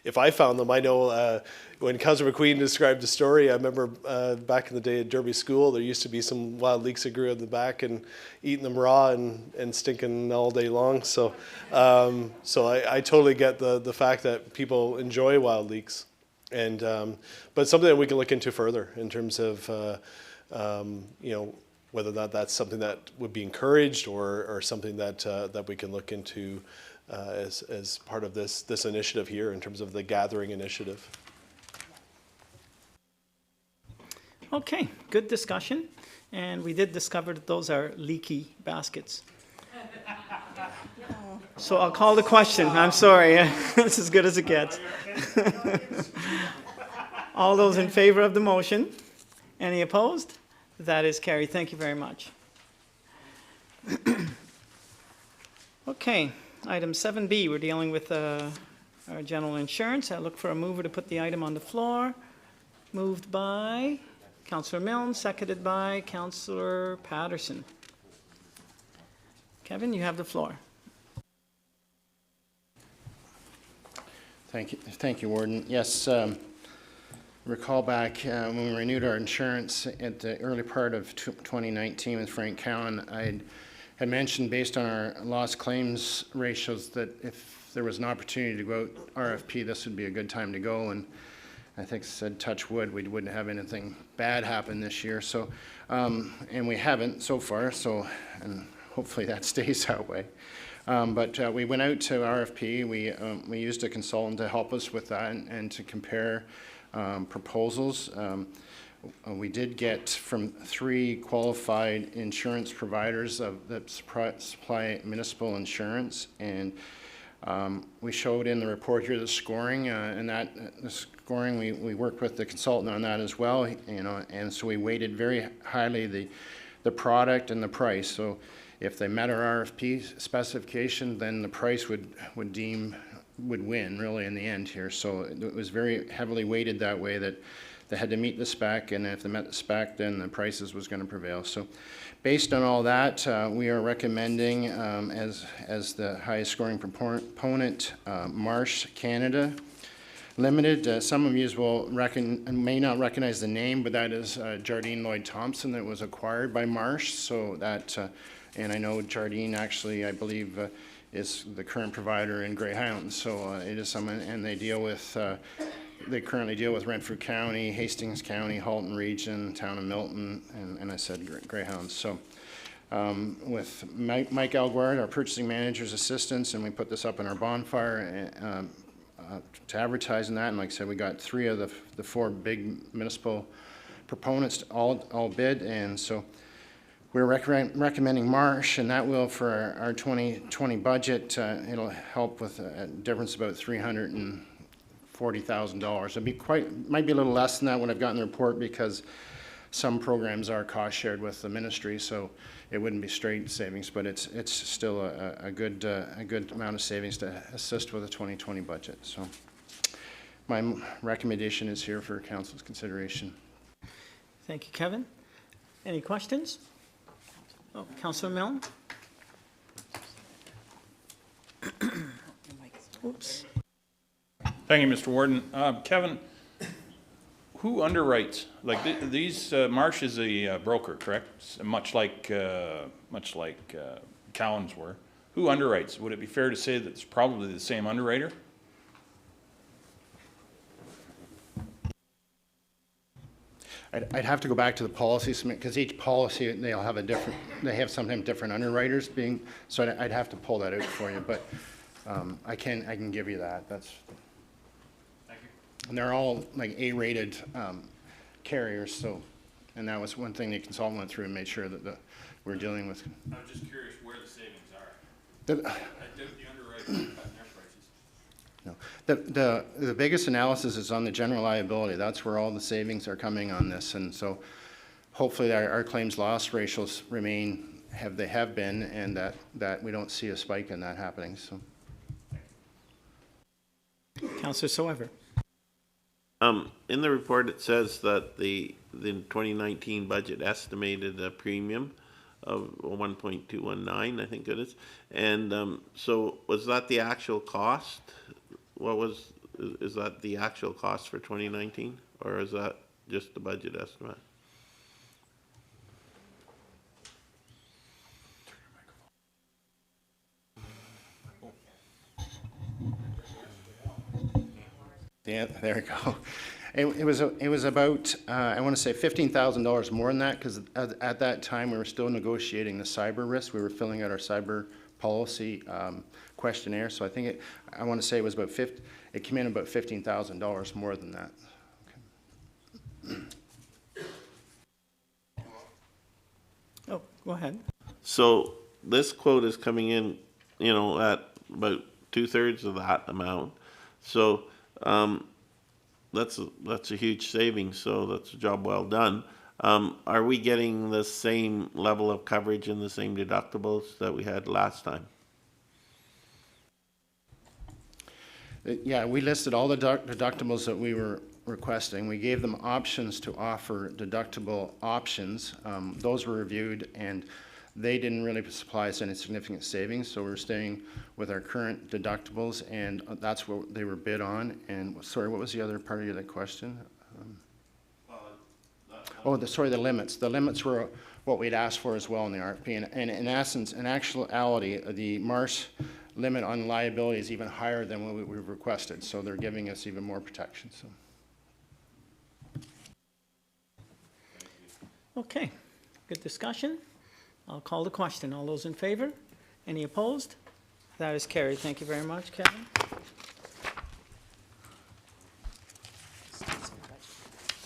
M: if I found them, I know when Councillor McQueen described the story, I remember back in the day at Derby School, there used to be some wild leeks that grew in the back and eating them raw and stinking all day long. So I totally get the fact that people enjoy wild leeks, and but something that we can look into further in terms of you know, whether that's something that would be encouraged or something that we can look into as part of this initiative here in terms of the gathering initiative.
A: Okay, good discussion. And we did discover that those are leaky baskets. So I'll call the question. I'm sorry. It's as good as it gets. All those in favor of the motion? Any opposed? That is carried. Thank you very much. Okay, item 7B, we're dealing with our general insurance. I look for a mover to put the item on the floor. Moved by Councillor Milne, seconded by Councillor Patterson. Kevin, you have the floor.
N: Thank you, Warden. Yes, recall back when we renewed our insurance at the early part of 2019 with Frank Cowan, I had mentioned based on our lost claims ratios that if there was an opportunity to go out RFP, this would be a good time to go. And I think I said, touch wood, we wouldn't have anything bad happen this year. So, and we haven't so far. So, and hopefully that stays that way. But we went out to RFP. We used a consultant to help us with that and to compare proposals. We did get from 3 qualified insurance providers that supply municipal insurance, and we showed in the report here the scoring, and the scoring we worked with the consultant on that as well, you know, and so we weighted very highly the product and the price. So if they met our RFP specification, then the price would win really in the end here. So it was very heavily weighted that way, that they had to meet the spec, and if they met the spec, then the prices was going to prevail. So based on all that, we are recommending as the highest scoring proponent, Marsh Canada Limited. Some of you may not recognize the name, but that is Jardine Lloyd Thompson that was acquired by Marsh. So that, and I know Jardine actually, I believe, is the current provider in Grey Highlands. So it is someone, and they deal with, they currently deal with Renfrew County, Hastings County, Halton Region, Town of Milton, and I said Grey Highlands. So with Mike Alguard, our purchasing manager's assistance, and we put this up in our bonfire to advertise in that. And like I said, we got 3 of the 4 big municipal proponents all bid, and so we're recommending Marsh, and that will, for our 2020 budget, it'll help with a difference about $340,000. It'd might be a little less than that when I've gotten the report, because some programs are cost shared with the ministry, so it wouldn't be straight savings, but it's still a good amount of savings to assist with the 2020 budget. So my recommendation is here for council's consideration.
A: Thank you, Kevin. Any questions? Oh, Councillor Milne? Oops.
G: Thank you, Mr. Warden. Kevin, who underwrites? Like these, Marsh is a broker, correct? Much like Cowan's were. Who underwrites? Would it be fair to say that it's probably the same underwriter?
N: I'd have to go back to the policy, because each policy, they'll have they have sometimes different underwriters being, so I'd have to pull that out for you, but I can give you that. Thank you. And they're all like A-rated carriers, so, and that was one thing the consultant went through and made sure that we're dealing with.
G: I was just curious where the savings are.
N: The
G: underwriters cutting their prices.
N: No. The biggest analysis is on the general liability. That's where all the savings are coming on this. And so hopefully our claims loss ratios remain, they have been, and that we don't see a spike in that happening, so.
A: Councillor Soever.
H: In the report, it says that the 2019 budget estimated a premium of 1.219, I think it is. And so was that the actual cost? Is that the actual cost for 2019? Or is that just the budget estimate?
N: Yeah, there we go. It was about, I want to say $15,000 more than that, because at that time, we were still negotiating the cyber risk. We were filling out our cyber policy questionnaire. So I think I want to say it was it came in about $15,000 more than that. Okay.
A: Oh, go ahead.
H: So this quote is coming in, at about 2/3 of that amount. So that's a huge savings. So that's a job well done. Are we getting the same level of coverage and the same deductibles that we had last time?
N: Yeah, we listed all the deductibles that we were requesting. We gave them options to offer deductible options. Those were reviewed, and they didn't really supply us any significant savings, so we're staying with our current deductibles, and that's what they were bid on. And sorry, what was the other part of that question? The limits. The limits were what we'd asked for as well in the RFP. And in essence, in actuality, the MARS limit on liability is even higher than what we've requested, so they're giving us even more protection. So.
A: Okay, good discussion. I'll call the question. All those in favor? Any opposed? That is carried. Thank you very much, Kevin.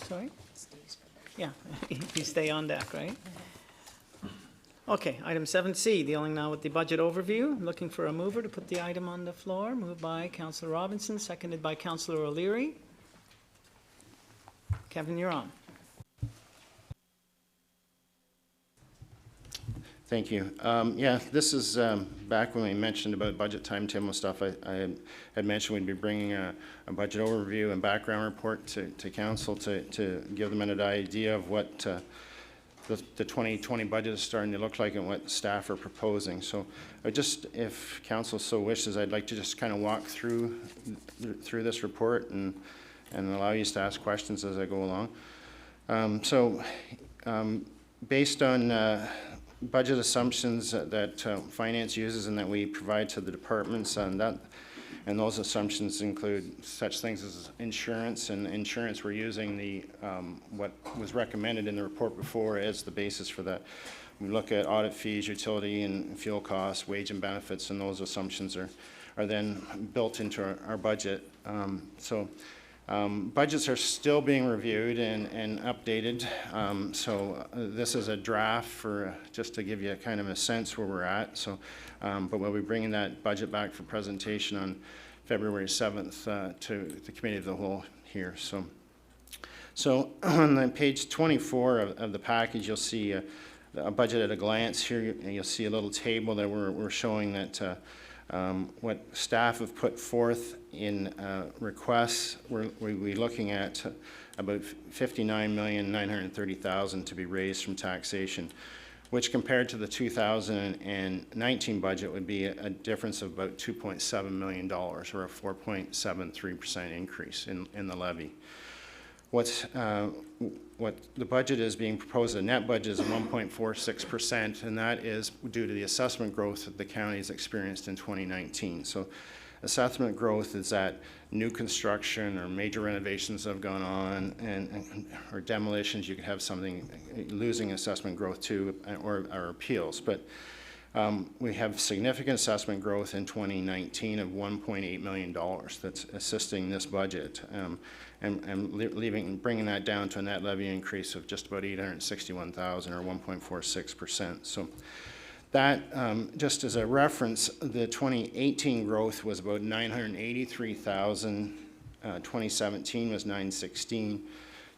A: Sorry? Yeah, you stay on deck, right? Okay, item 7C, dealing now with the budget overview. I'm looking for a mover to put the item on the floor. Moved by Councillor Robinson, seconded by Councillor O'Leary. Kevin, you're on.
N: Thank you. Yeah, this is back when we mentioned about budget timetable stuff. I had mentioned we'd be bringing a budget overview and background report to council to give them an idea of what the 2020 budget is starting to look like and what staff are proposing. So if council so wishes, I'd like to just kind of walk through this report and allow you to ask questions as I go along. Based on budget assumptions that finance uses and that we provide to the departments, and those assumptions include such things as insurance. And insurance, we're using what was recommended in the report before as the basis for that. We look at audit fees, utility and fuel costs, wage and benefits, and those assumptions are then built into our budget. Budgets are still being reviewed and updated. This is a draft just to give you kind of a sense where we're at. But we'll be bringing that budget back for presentation on February 7th to the Committee of the Whole here. So on page 24 of the package, you'll see a budget at a glance here. You'll see a little table that we're showing that what staff have put forth in requests. We're looking at about $59,930,000 to be raised from taxation, which compared to the 2019 budget would be a difference of about $2.7 million, or a 4.73% increase in the levy. What the budget is being proposed, the net budget is 1.46%, and that is due to the assessment growth that the county has experienced in 2019. So assessment growth is that new construction or major renovations have gone on or demolitions, you could have something losing assessment growth too, or appeals. But we have significant assessment growth in 2019 of $1.8 million that's assisting this budget, and bringing that down to a net levy increase of just about $861,000, or 1.46%. So that, just as a reference, the 2018 growth was about $983,000. 2017 was $916.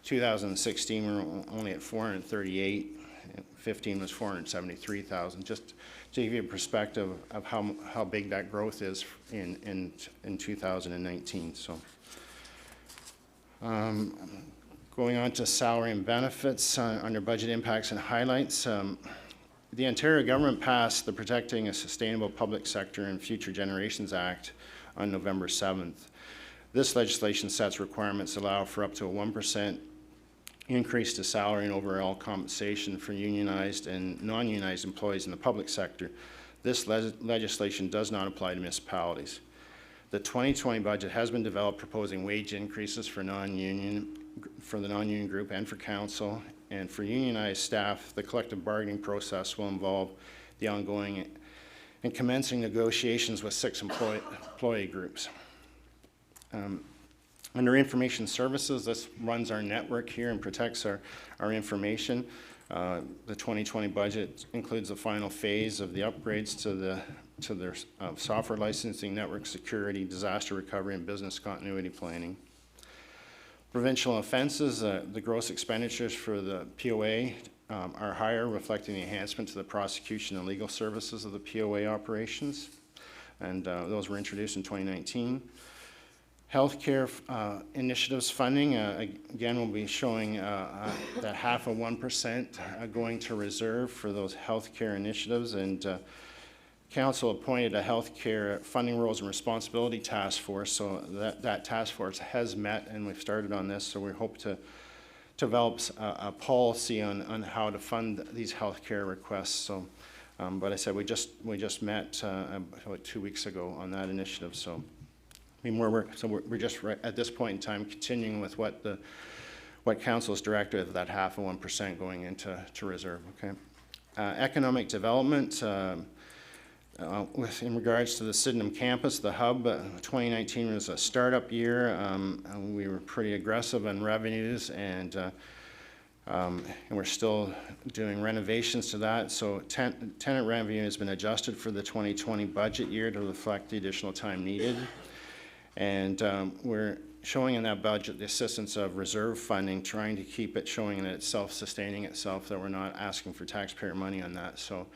N: 2016, we were only at 438. 15 was 473,000. Just to give you a perspective of how big that growth is in 2019. So, going on to salary and benefits under budget impacts and highlights. The Ontario government passed the Protecting a Sustainable Public Sector and Future Generations Act on November 7th. This legislation sets requirements that allow for up to a 1% increase to salary and overall compensation for unionized and non-unionized employees in the public sector. This legislation does not apply to municipalities. The 2020 budget has been developed proposing wage increases for the non-union group and for council. And for unionized staff, the collective bargaining process will involve the ongoing and commencing negotiations with 6 employee groups. Under information services, this runs our network here and protects our information. The 2020 budget includes the final phase of the upgrades to their software licensing, network security, disaster recovery, and business continuity planning. Provincial offenses, the gross expenditures for the POA are higher, reflecting the enhancement to the prosecution and legal services of the POA operations. And those were introduced in 2019. Healthcare initiatives funding, again, we'll be showing that 0.5% going to reserve for those healthcare initiatives. And Council appointed a healthcare funding roles and responsibility task force, so that task force has met and we've started on this, so we hope to develop a policy on how to fund these healthcare requests. So, but I said we just met about 2 weeks ago on that initiative. So, I mean, we're just at this point in time continuing with what Council's directive of that 0.5% going into reserve. Okay, economic development. In regards to the Sydenham campus, the hub, 2019 was a startup year. We were pretty aggressive on revenues, and we're still doing renovations to that. So tenant revenue has been adjusted for the 2020 budget year to reflect the additional time needed. And we're showing in that budget the assistance of reserve funding, trying to keep it showing that it's self-sustaining itself, that we're not asking for taxpayer money on that. So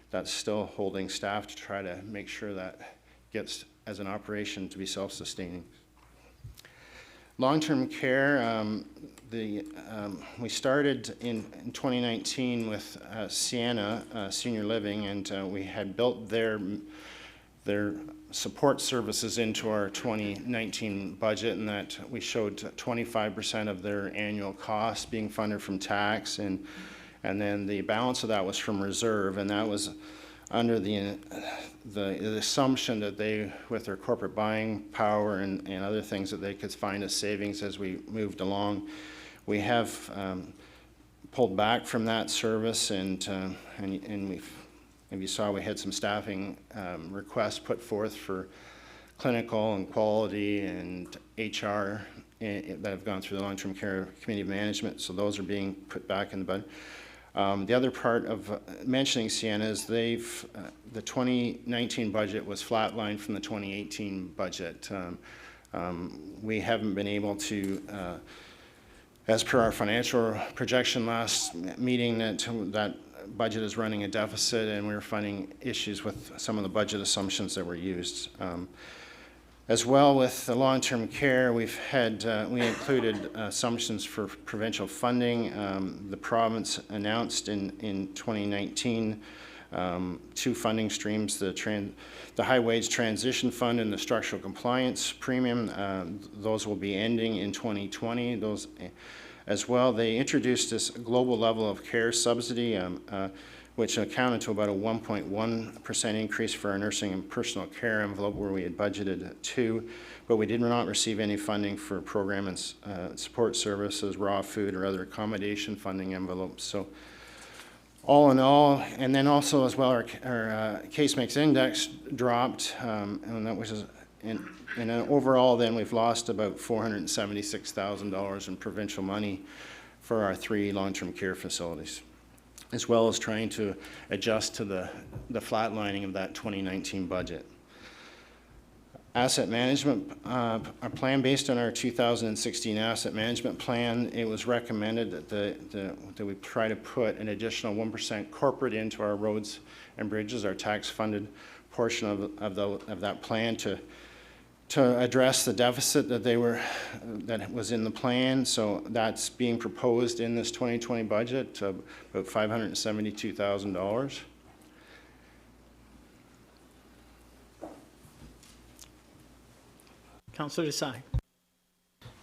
N: that's still holding staff to try to make sure that gets as an operation to be self-sustaining. Long-term care, we started in 2019 with Sienna Senior Living, and we had built their support services into our 2019 budget, and that we showed 25% of their annual costs being funded from tax, and then the balance of that was from reserve, and that was under the assumption that they, with their corporate buying power and other things, that they could find as savings as we moved along. We have pulled back from that service, and we've, if you saw, we had some staffing requests put forth for clinical and quality and HR that have gone through the long-term care committee of management, so those are being put back in the budget. The other part of mentioning Sienna is the 2019 budget was flatlined from the 2018 budget. We haven't been able to, as per our financial projection last meeting, that budget is running a deficit, and we're finding issues with some of the budget assumptions that were used. As well, with the long-term care, we included assumptions for provincial funding. The province announced in 2019 two funding streams, the High Wage Transition Fund and the Structural Compliance Premium. Those will be ending in 2020. Those, as well, they introduced this global level of care subsidy, which accounted to about a 1.1% increase for our nursing and personal care envelope, where we had budgeted at 2%, but we did not receive any funding for program and support services, raw food, or other accommodation funding envelopes. So all in all, and then also as well, our case mix index dropped, and that was and overall then we've lost about $476,000 in provincial money for our 3 long-term care facilities, as well as trying to adjust to the flatlining of that 2019 budget. Asset management, our plan based on our 2016 asset management plan, it was recommended that we try to put an additional 1% corporate into our roads and bridges, our tax-funded portion of that plan to address the deficit that was in the plan. So that's being proposed in this 2020 budget, about $572,000.
A: Councillor Desai.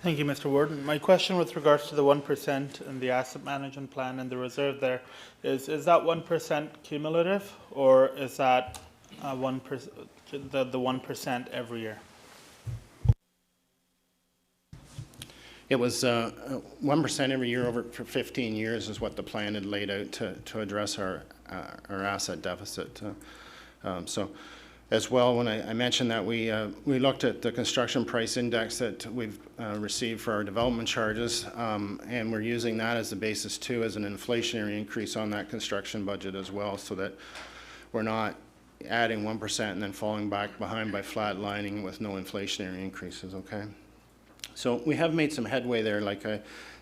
F: Thank you, Mr. Warden. My question with regards to the 1% in the asset management plan and the reserve there is that 1% cumulative, or is that 1%, the 1% every year?
N: It was 1% every year for 15 years is what the plan had laid out to address our asset deficit. So as well, when I mentioned that we looked at the construction price index that we've received for our development charges, and we're using that as the basis too, as an inflationary increase on that construction budget as well, so that we're not adding 1% and then falling back behind by flatlining with no inflationary increases, okay? So we have made some headway there, like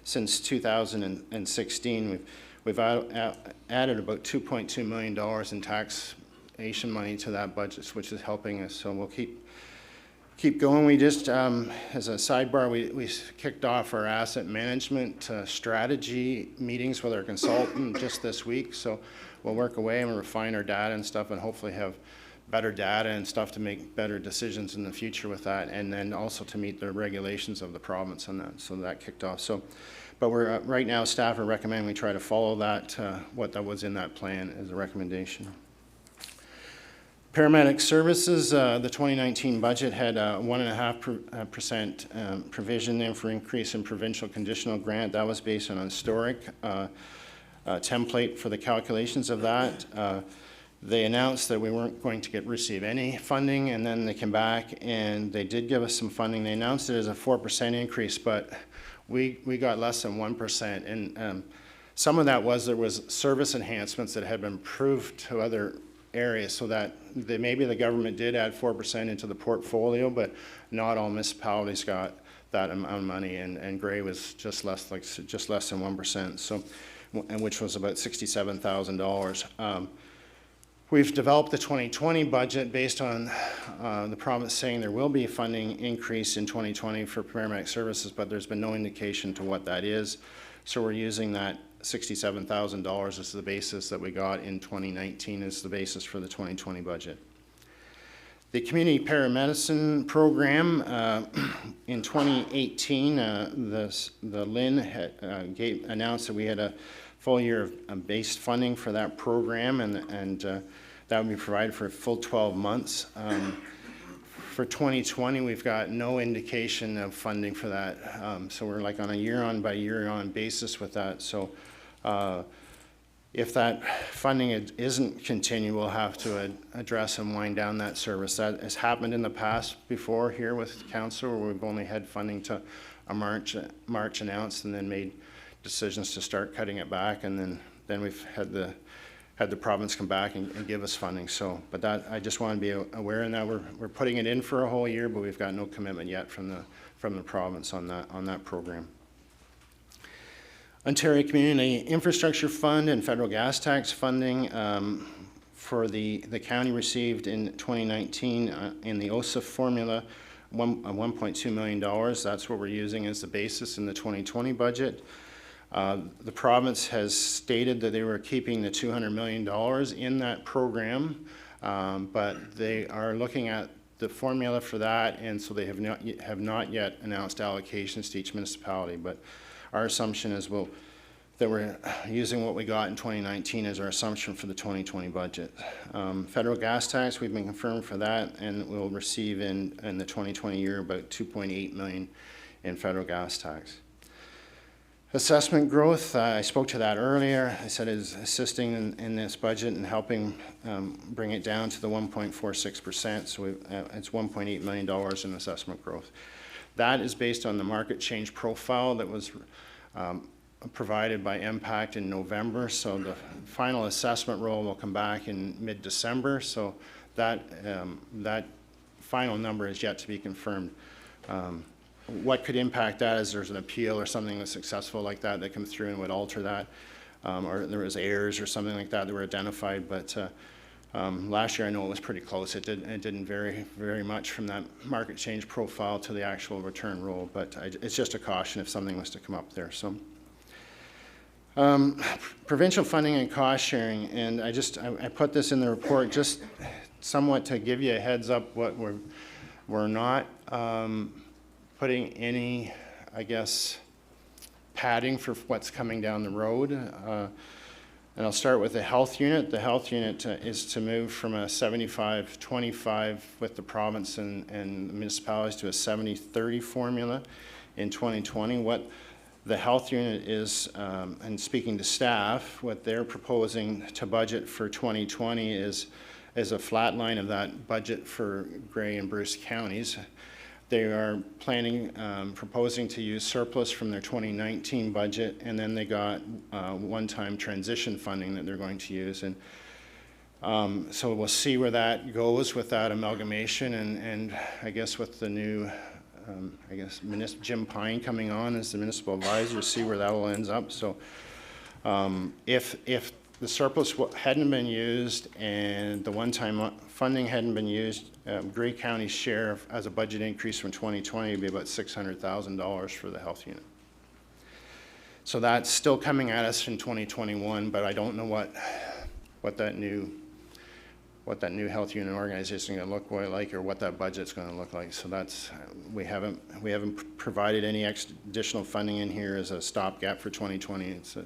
N: since 2016, we've added about $2.2 million in taxation money to that budget, which is helping us. So we'll keep going. We just, as a sidebar, we kicked off our asset management strategy meetings with our consultant just this week. So we'll work away and refine our data and stuff, and hopefully have better data and stuff to make better decisions in the future with that, and then also to meet the regulations of the province on that. So that kicked off. So, but we're right now, staff are recommending we try to follow that, what that was in that plan as a recommendation. Paramedic services, the 2019 budget had a 1.5% provision there for increase in provincial conditional grant. That was based on a historic template for the calculations of that. They announced that we weren't going to receive any funding, and then they came back and they did give us some funding. They announced it as a 4% increase, but we got less than 1%. And some of that was there was service enhancements that had been approved to other areas, so that maybe the government did add 4% into the portfolio, but not all municipalities got that amount of money. And Gray was just less than 1%. So, and which was about $67,000. We've developed the 2020 budget based on the province saying there will be a funding increase in 2020 for paramedic services, but there's been no indication to what that is. So we're using that $67,000 as the basis that we got in 2019 as the basis for the 2020 budget. The community paramedicine program in 2018, the LHIN had, announced that we had a full year of base funding for that program, and that would be provided for a full 12 months. For 2020, we've got no indication of funding for that. So we're like on a year-on by year-on basis with that. So if that funding isn't continued, we'll have to address and wind down that service. That has happened in the past before here with council, where we've only had funding to a March announced, and then made decisions to start cutting it back, and then we've had the province come back and give us funding. So, but that, I just want to be aware, and that we're putting it in for a whole year, but we've got no commitment yet from the province on that program. Ontario Community Infrastructure Fund and federal gas tax funding for the county received in 2019 in the OSIF formula, $1.2 million. That's what we're using as the basis in the 2020 budget. The province has stated that they were keeping the $200 million in that program, but they are looking at the formula for that, and so they have not yet announced allocations to each municipality. But our assumption is that we're using what we got in 2019 as our assumption for the 2020 budget. Federal gas tax, we've been confirmed for that, and we'll receive in the 2020 year about $2.8 million in federal gas tax. Assessment growth, I spoke to that earlier. I said it's assisting in this budget and helping bring it down to the 1.46%. So it's $1.8 million in assessment growth. That is based on the market change profile that was provided by Impact in November. So the final assessment roll will come back in mid-December. So that final number is yet to be confirmed. What could impact that is there's an appeal or something that's successful like that that comes through and would alter that, or there was errors or something like that that were identified. But last year I know it was pretty close. It didn't vary very much from that market change profile to the actual return roll. But it's just a caution if something was to come up there. So. Provincial funding and cost sharing, and I put this in the report just somewhat to give you a heads up. What we're not putting any, I guess, padding for what's coming down the road. And I'll start with the health unit. The health unit is to move from a 75-25 with the province and the municipalities to a 70-30 formula in 2020. What the health unit is, and speaking to staff, what they're proposing to budget for 2020 is a flat line of that budget for Grey and Bruce counties. They are planning, proposing to use surplus from their 2019 budget, and then they got one-time transition funding that they're going to use. And so we'll see where that goes with that amalgamation, and I guess with the new Jim Pine coming on as the municipal advisor, see where that all ends up. So if the surplus hadn't been used and the one-time funding hadn't been used, Grey County's share as a budget increase from 2020 would be about $600,000 for the health unit. So that's still coming at us in 2021, but I don't know what that new health unit organization is going to look like, or what that budget's going to look like. So that's, we haven't provided any additional funding in here as a stopgap for 2020. It's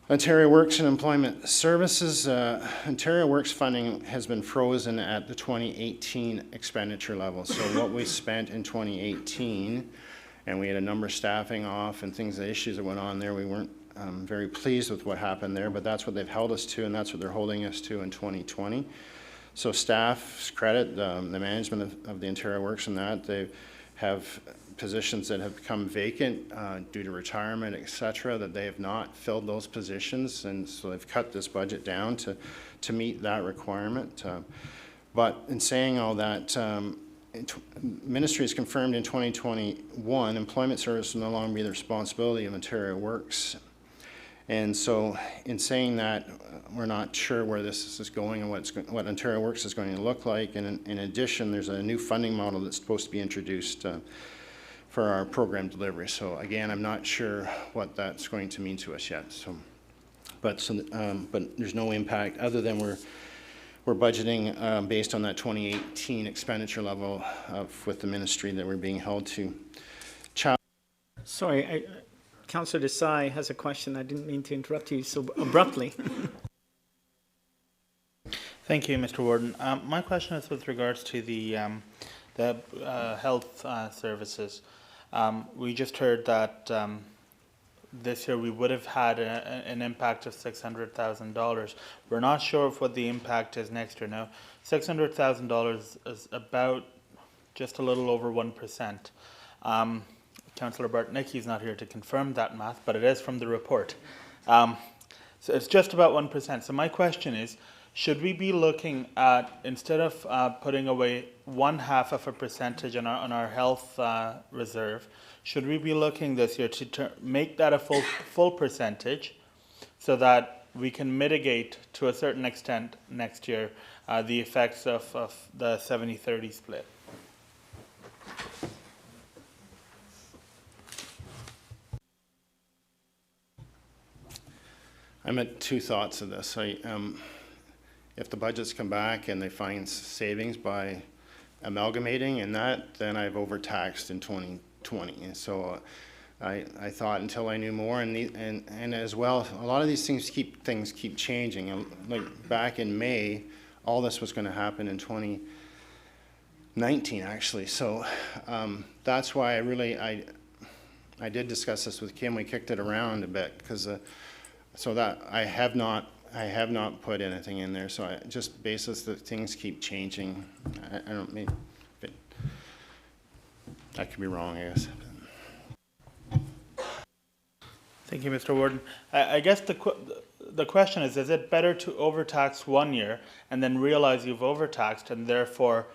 N: Ontario Works and Employment Services. Ontario Works funding has been frozen at the 2018 expenditure level. So what we spent in 2018, and we had a number of staffing off and things, the issues that went on there, we weren't very pleased with what happened there, but that's what they've held us to, and that's what they're holding us to in 2020. So staff's credit, the management of the Ontario Works and that, they have positions that have become vacant due to retirement, et cetera, that they have not filled those positions, and so they've cut this budget down to meet that requirement. But in saying all that, Ministry has confirmed in 2021 employment service will no longer be the responsibility of Ontario Works. And so in saying that, we're not sure where this is going and what Ontario Works is going to look like. And in addition, there's a new funding model that's supposed to be introduced for our program delivery. So again, I'm not sure what that's going to mean to us yet. So, but there's no impact other than we're budgeting based on that 2018 expenditure level with the ministry that we're being held to.
A: Sorry, Councillor Desai has a question. I didn't mean to interrupt you so abruptly.
F: Thank you, Mr. Warden. My question is with regards to the health services. We just heard that this year we would have had an impact of $600,000. We're not sure of what the impact is next year. Now, $600,000 is about just a little over 1%. Councillor Bartnicki is not here to confirm that math, but it is from the report. So it's just about 1%. So my question is, should we be looking at, instead of putting away 0.5% on our health reserve, should we be looking this year to make that a full percentage so that we can mitigate to a certain extent next year the effects of the 70-30 split?
N: I'm at two thoughts of this. If the budgets come back and they find savings by amalgamating and that, then I've overtaxed in 2020. And so I thought until I knew more, and as well, a lot of these things keep changing. Like back in May, all this was going to happen in 2019 actually. So that's why I did discuss this with Kim. We kicked it around a bit because so that I have not put anything in there. So I just basis that things keep changing. I don't mean I could be wrong, I guess.
F: Thank you, Mr. Warden. I guess the question is it better to overtax one year and then realize you've overtaxed and therefore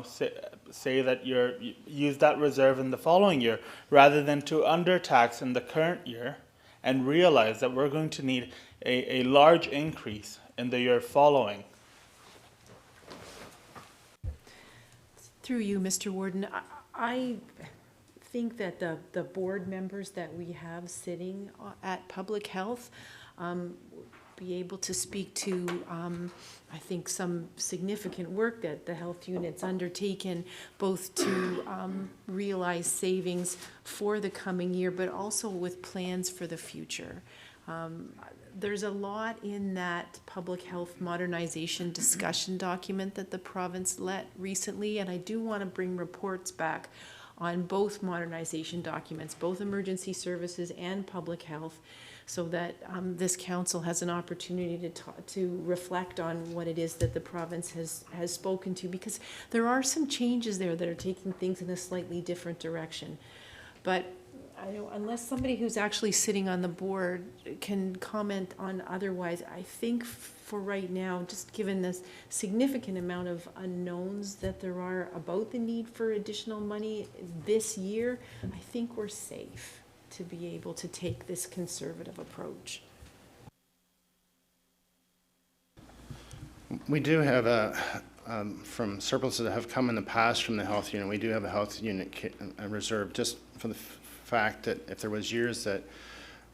F: say that you use that reserve in the following year, rather than to undertax in the current year and realize that we're going to need a large increase in the year following.
O: Through you, Mr. Warden, I think that the board members that we have sitting at Public Health be able to speak to, I think, some significant work that the health unit's undertaken, both to realize savings for the coming year, but also with plans for the future. There's a lot in that public health modernization discussion document that the province let recently, and I do want to bring reports back on both modernization documents, both emergency services and public health, so that this council has an opportunity to reflect on what it is that the province has spoken to, because there are some changes there that are taking things in a slightly different direction. But unless somebody who's actually sitting on the board can comment on otherwise, I think for right now, just given this significant amount of unknowns that there are about the need for additional money this year, I think we're safe to be able to take this conservative approach.
N: We do have from surpluses that have come in the past from the health unit, we do have a health unit reserve, just for the fact that if there was years that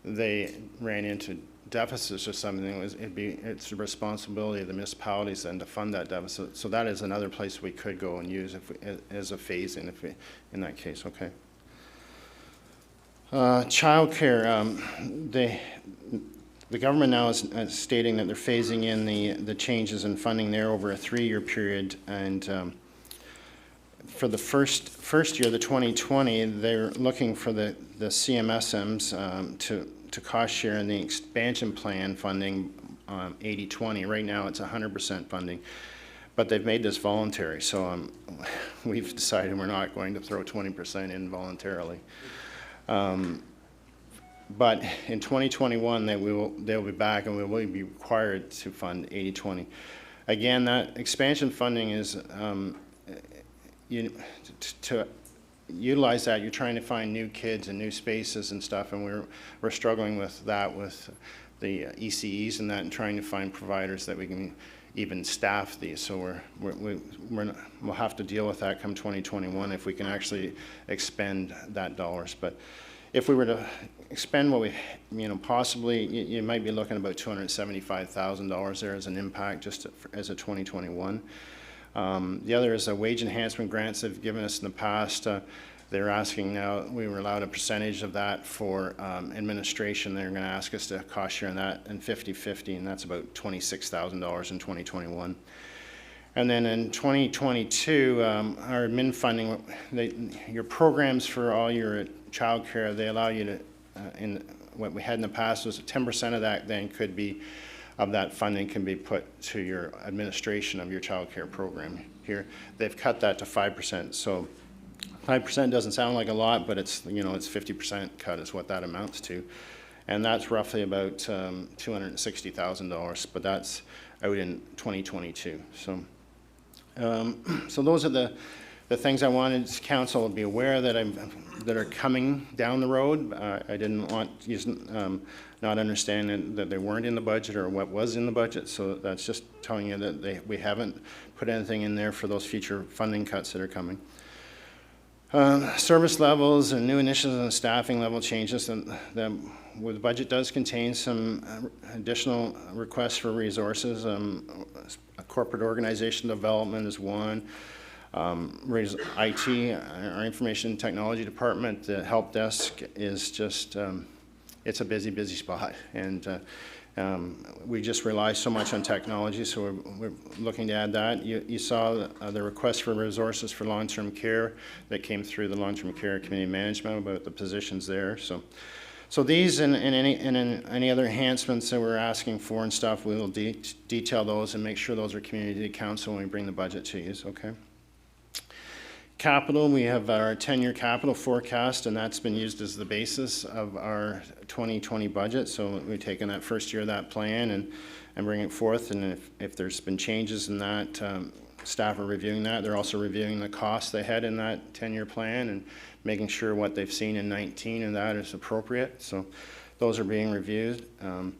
N: they ran into deficits or something, it's the responsibility of the municipalities then to fund that deficit. So that is another place we could go and use as a phase-in in that case. Okay. Childcare, the government now is stating that they're phasing in the changes in funding there over a 3-year period, and for the first year, the 2020, they're looking for the CMSMs to cost share in the expansion plan funding 80-20. Right now, it's 100% funding, but they've made this voluntary, so we've decided we're not going to throw 20% in voluntarily. But in 2021, they'll be back, and we will be required to fund 80-20. Again, that expansion funding is to utilize that. You're trying to find new kids and new spaces and stuff, and we're struggling with that with the ECEs and that, and trying to find providers that we can even staff these. So we'll have to deal with that come 2021 if we can actually expend that dollars. But if we were to expend what we, possibly, you might be looking at about $275,000 there as an impact just as a 2021. The other is wage enhancement grants they've given us in the past. They're asking now, we were allowed a percentage of that for administration. They're going to ask us to cost share on that in 50-50, and that's about $26,000 in 2021. And then in 2022, our admin funding, your programs for all your child care, they allow you to, in what we had in the past was 10% of that then could be, of that funding can be put to your administration of your child care program. Here, they've cut that to 5%. So 5% doesn't sound like a lot, but it's, it's 50% cut is what that amounts to. And that's roughly about $260,000, but that's out in 2022. So, so those are the things I wanted council to be aware that that are coming down the road. I didn't want you not understanding that they weren't in the budget or what was in the budget. So that's just telling you that we haven't put anything in there for those future funding cuts that are coming. Service levels and new initiatives and staffing level changes. The budget does contain some additional requests for resources. Corporate organization development is one. IT, our information technology department, the help desk is just, it's a busy spot. And we just rely so much on technology, so we're looking to add that. You saw the request for resources for long-term care that came through the long-term care community management about the positions there. So these and any other enhancements that we're asking for and stuff, we will detail those and make sure those are community to council when we bring the budget to you, okay? Capital, we have our 10-year capital forecast, and that's been used as the basis of our 2020 budget. So we've taken that first year of that plan and bring it forth, and if there's been changes in that, staff are reviewing that. They're also reviewing the costs they had in that 10-year plan and making sure what they've seen in 19 and that is appropriate. So those are being reviewed. The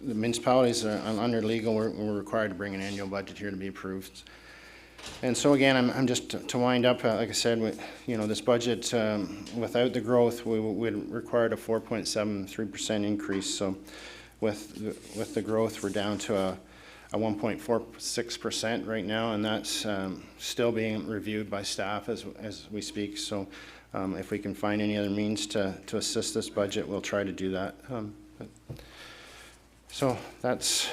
N: municipalities are under legal, we're required to bring an annual budget here to be approved. And so again, I'm just to wind up, like I said, this budget, without the growth, we would require a 4.73% increase. So with the growth, we're down to a 1.46% right now, and that's still being reviewed by staff as we speak. So if we can find any other means to assist this budget, we'll try to do that. So that's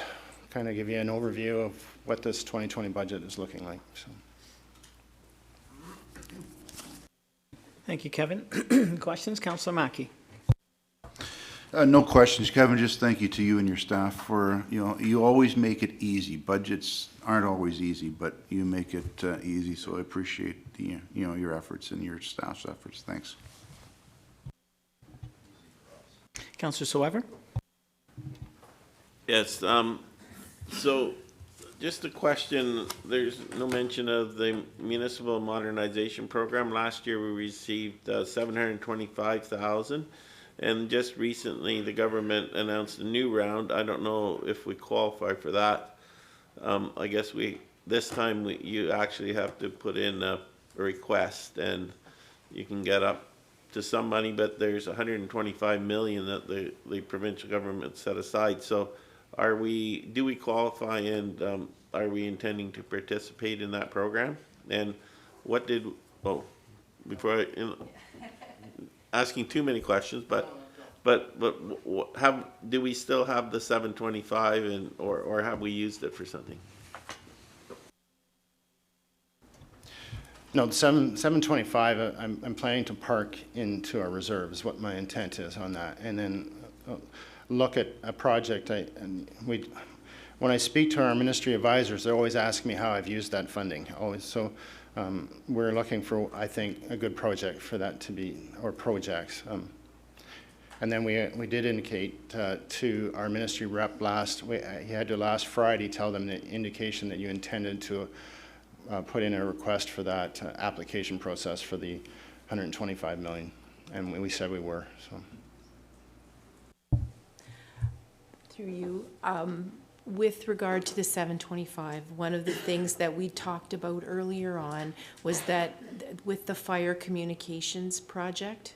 N: kind of give you an overview of what this 2020 budget is looking like. So.
A: Thank you, Kevin. Questions, Councillor Mackey?
L: No questions, Kevin. Just thank you to you and your staff for, you always make it easy. Budgets aren't always easy, but you make it easy. So I appreciate the, your efforts and your staff's efforts. Thanks.
A: Councillor Soever?
H: Yes, so just a question, there's no mention of the municipal modernization program. Last year we received $725,000, and just recently the government announced a new round. I don't know if we qualify for that. I guess this time you actually have to put in a request, and you can get up to some money, but there's 125 million that the provincial government set aside. So do we qualify, and are we intending to participate in that program? And asking too many questions, do we still have the 725 or have we used it for something?
N: No, the 725, I'm planning to park into our reserve is what my intent is on that. And then look at a project, when I speak to our ministry advisors, they're always asking me how I've used that funding. So we're looking for, I think, a good project for that to be, or projects. And then we did indicate to our ministry rep he had to last Friday tell them the indication that you intended to put in a request for that application process for the 125 million. And we said we were, so.
O: Through you, with regard to the 725, one of the things that we talked about earlier on was that with the fire communications project,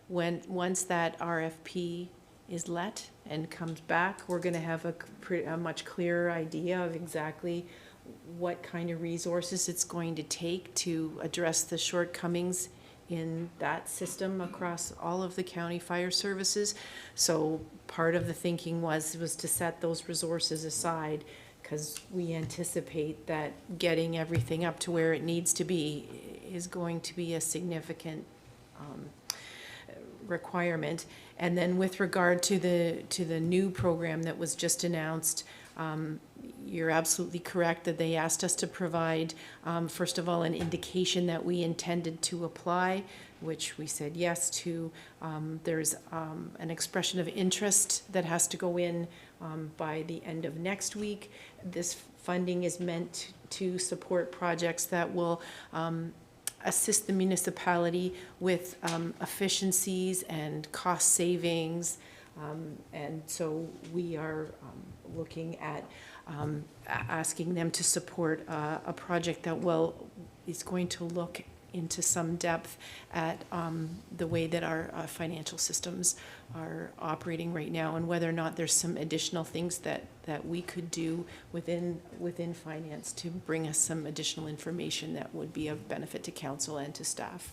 O: once that RFP is let and comes back, we're going to have a much clearer idea of exactly what kind of resources it's going to take to address the shortcomings in that system across all of the county fire services. So part of the thinking was to set those resources aside, because we anticipate that getting everything up to where it needs to be is going to be a significant requirement. And then with regard to the new program that was just announced, you're absolutely correct that they asked us to provide, first of all, an indication that we intended to apply, which we said yes to. There's an expression of interest that has to go in by the end of next week. This funding is meant to support projects that will assist the municipality with efficiencies and cost savings. And so we are looking at asking them to support a project that is going to look into some depth at the way that our financial systems are operating right now, and whether or not there's some additional things that we could do within finance to bring us some additional information that would be of benefit to council and to staff.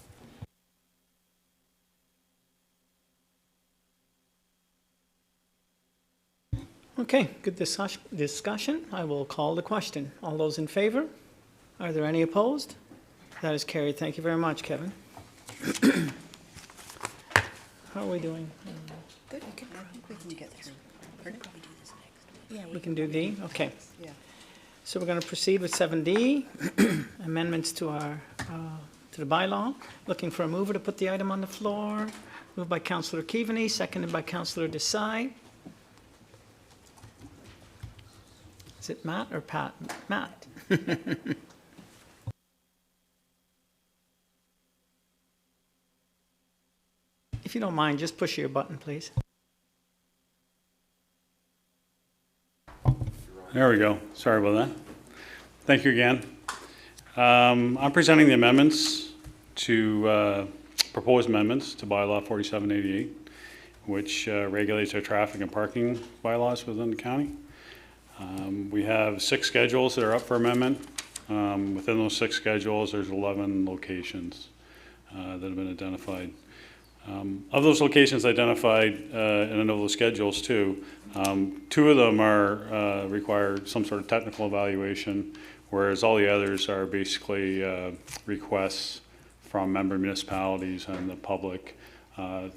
A: Okay, good discussion. I will call the question. All those in favor? Are there any opposed? That is carried. Thank you very much, Kevin. How are we doing?
D: Good, I think we can get this. We'll probably do this next.
A: We can do D? Okay.
D: Yeah.
A: So we're going to proceed with 7D, amendments to our, to the bylaw. Looking for a mover to put the item on the floor. Moved by Councillor Keaveney, seconded by Councillor Desai. Is it Matt or Pat? Matt. If you don't mind, just push your button, please.
P: There we go. Sorry about that. Thank you again. I'm presenting the amendments to, proposed amendments to bylaw 4788, which regulates our traffic and parking bylaws within the county. We have 6 schedules that are up for amendment. Within those 6 schedules, there's 11 locations that have been identified. Of those locations identified, and I know those schedules too, 2 of them are require some sort of technical evaluation, whereas all the others are basically requests from member municipalities and the public,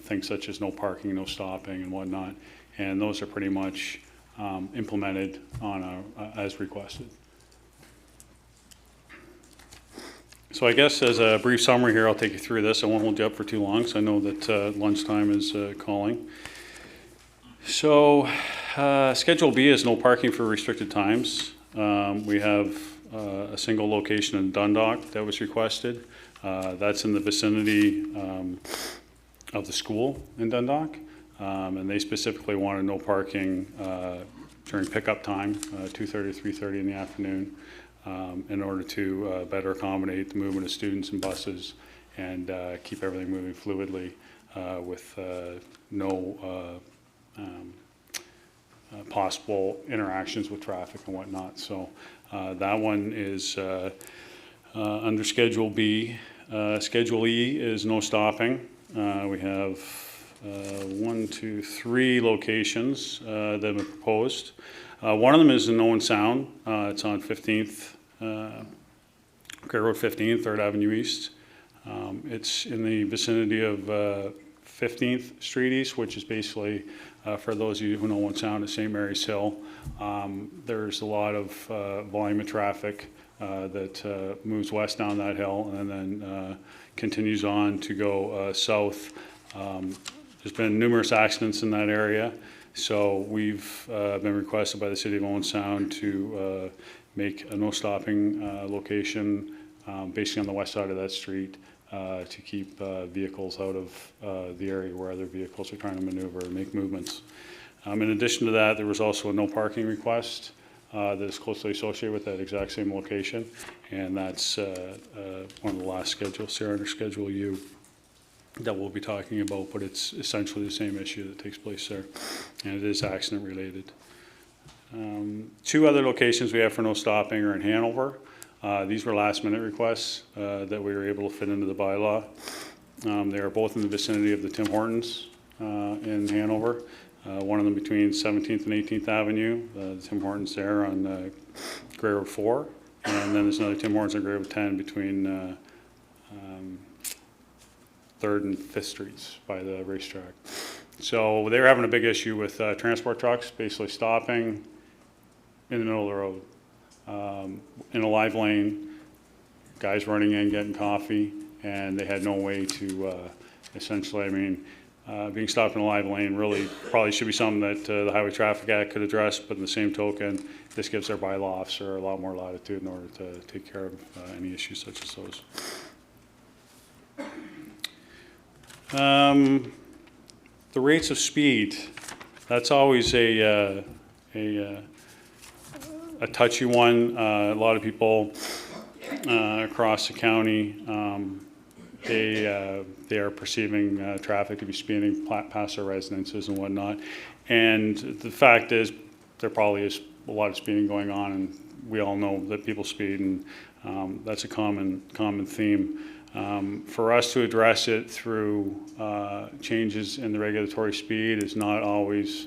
P: things such as no parking, no stopping, and whatnot. And those are pretty much implemented on as requested. So I guess as a brief summary here, I'll take you through this. I won't hold you up for too long, so I know that lunchtime is calling. So Schedule B is no parking for restricted times. We have a single location in Dundalk that was requested. That's in the vicinity of the school in Dundalk. And they specifically wanted no parking during pickup time, 2:30 to 3:30 in the afternoon. In order to better accommodate the movement of students and buses and keep everything moving fluidly with no possible interactions with traffic and whatnot. So that one is under Schedule B. Schedule E is no stopping. We have 3 locations that have been proposed. One of them is in Owen Sound. It's on 15th, Grey Road 15th, 3rd Avenue East. It's in the vicinity of 15th Street East, which is basically, for those of you who know Owen Sound, at St. Mary's Hill. There's a lot of volume of traffic that moves west down that hill and then continues on to go south. There's been numerous accidents in that area. So we've been requested by the City of Owen Sound to make a no stopping location basically on the west side of that street to keep vehicles out of the area where other vehicles are trying to maneuver and make movements. In addition to that, there was also a no parking request that is closely associated with that exact same location, and that's one of the last schedules here under Schedule U that we'll be talking about, but it's essentially the same issue that takes place there, and it is accident related. 2 other locations we have for no stopping are in Hanover. These were last minute requests that we were able to fit into the bylaw. They are both in the vicinity of the Tim Hortons in Hanover. One of them between 17th and 18th Avenue, the Tim Hortons there on Grey Road 4, and then there's another Tim Hortons on Grey Road 10 between 3rd and 5th Streets by the racetrack. So they were having a big issue with transport trucks basically stopping in the middle of the road, in a live lane, guys running in, getting coffee, and they had no way to essentially, I mean, being stopped in a live lane really probably should be something that the Highway Traffic Act could address, but in the same token, this gives our bylaw officer a lot more latitude in order to take care of any issues such as those. The rates of speed, that's always a touchy one. A lot of people across the county, they are perceiving traffic to be speeding past their residences and whatnot. And the fact is, there probably is a lot of speeding going on, and we all know that people speed, and that's a common theme. For us to address it through changes in the regulatory speed is not always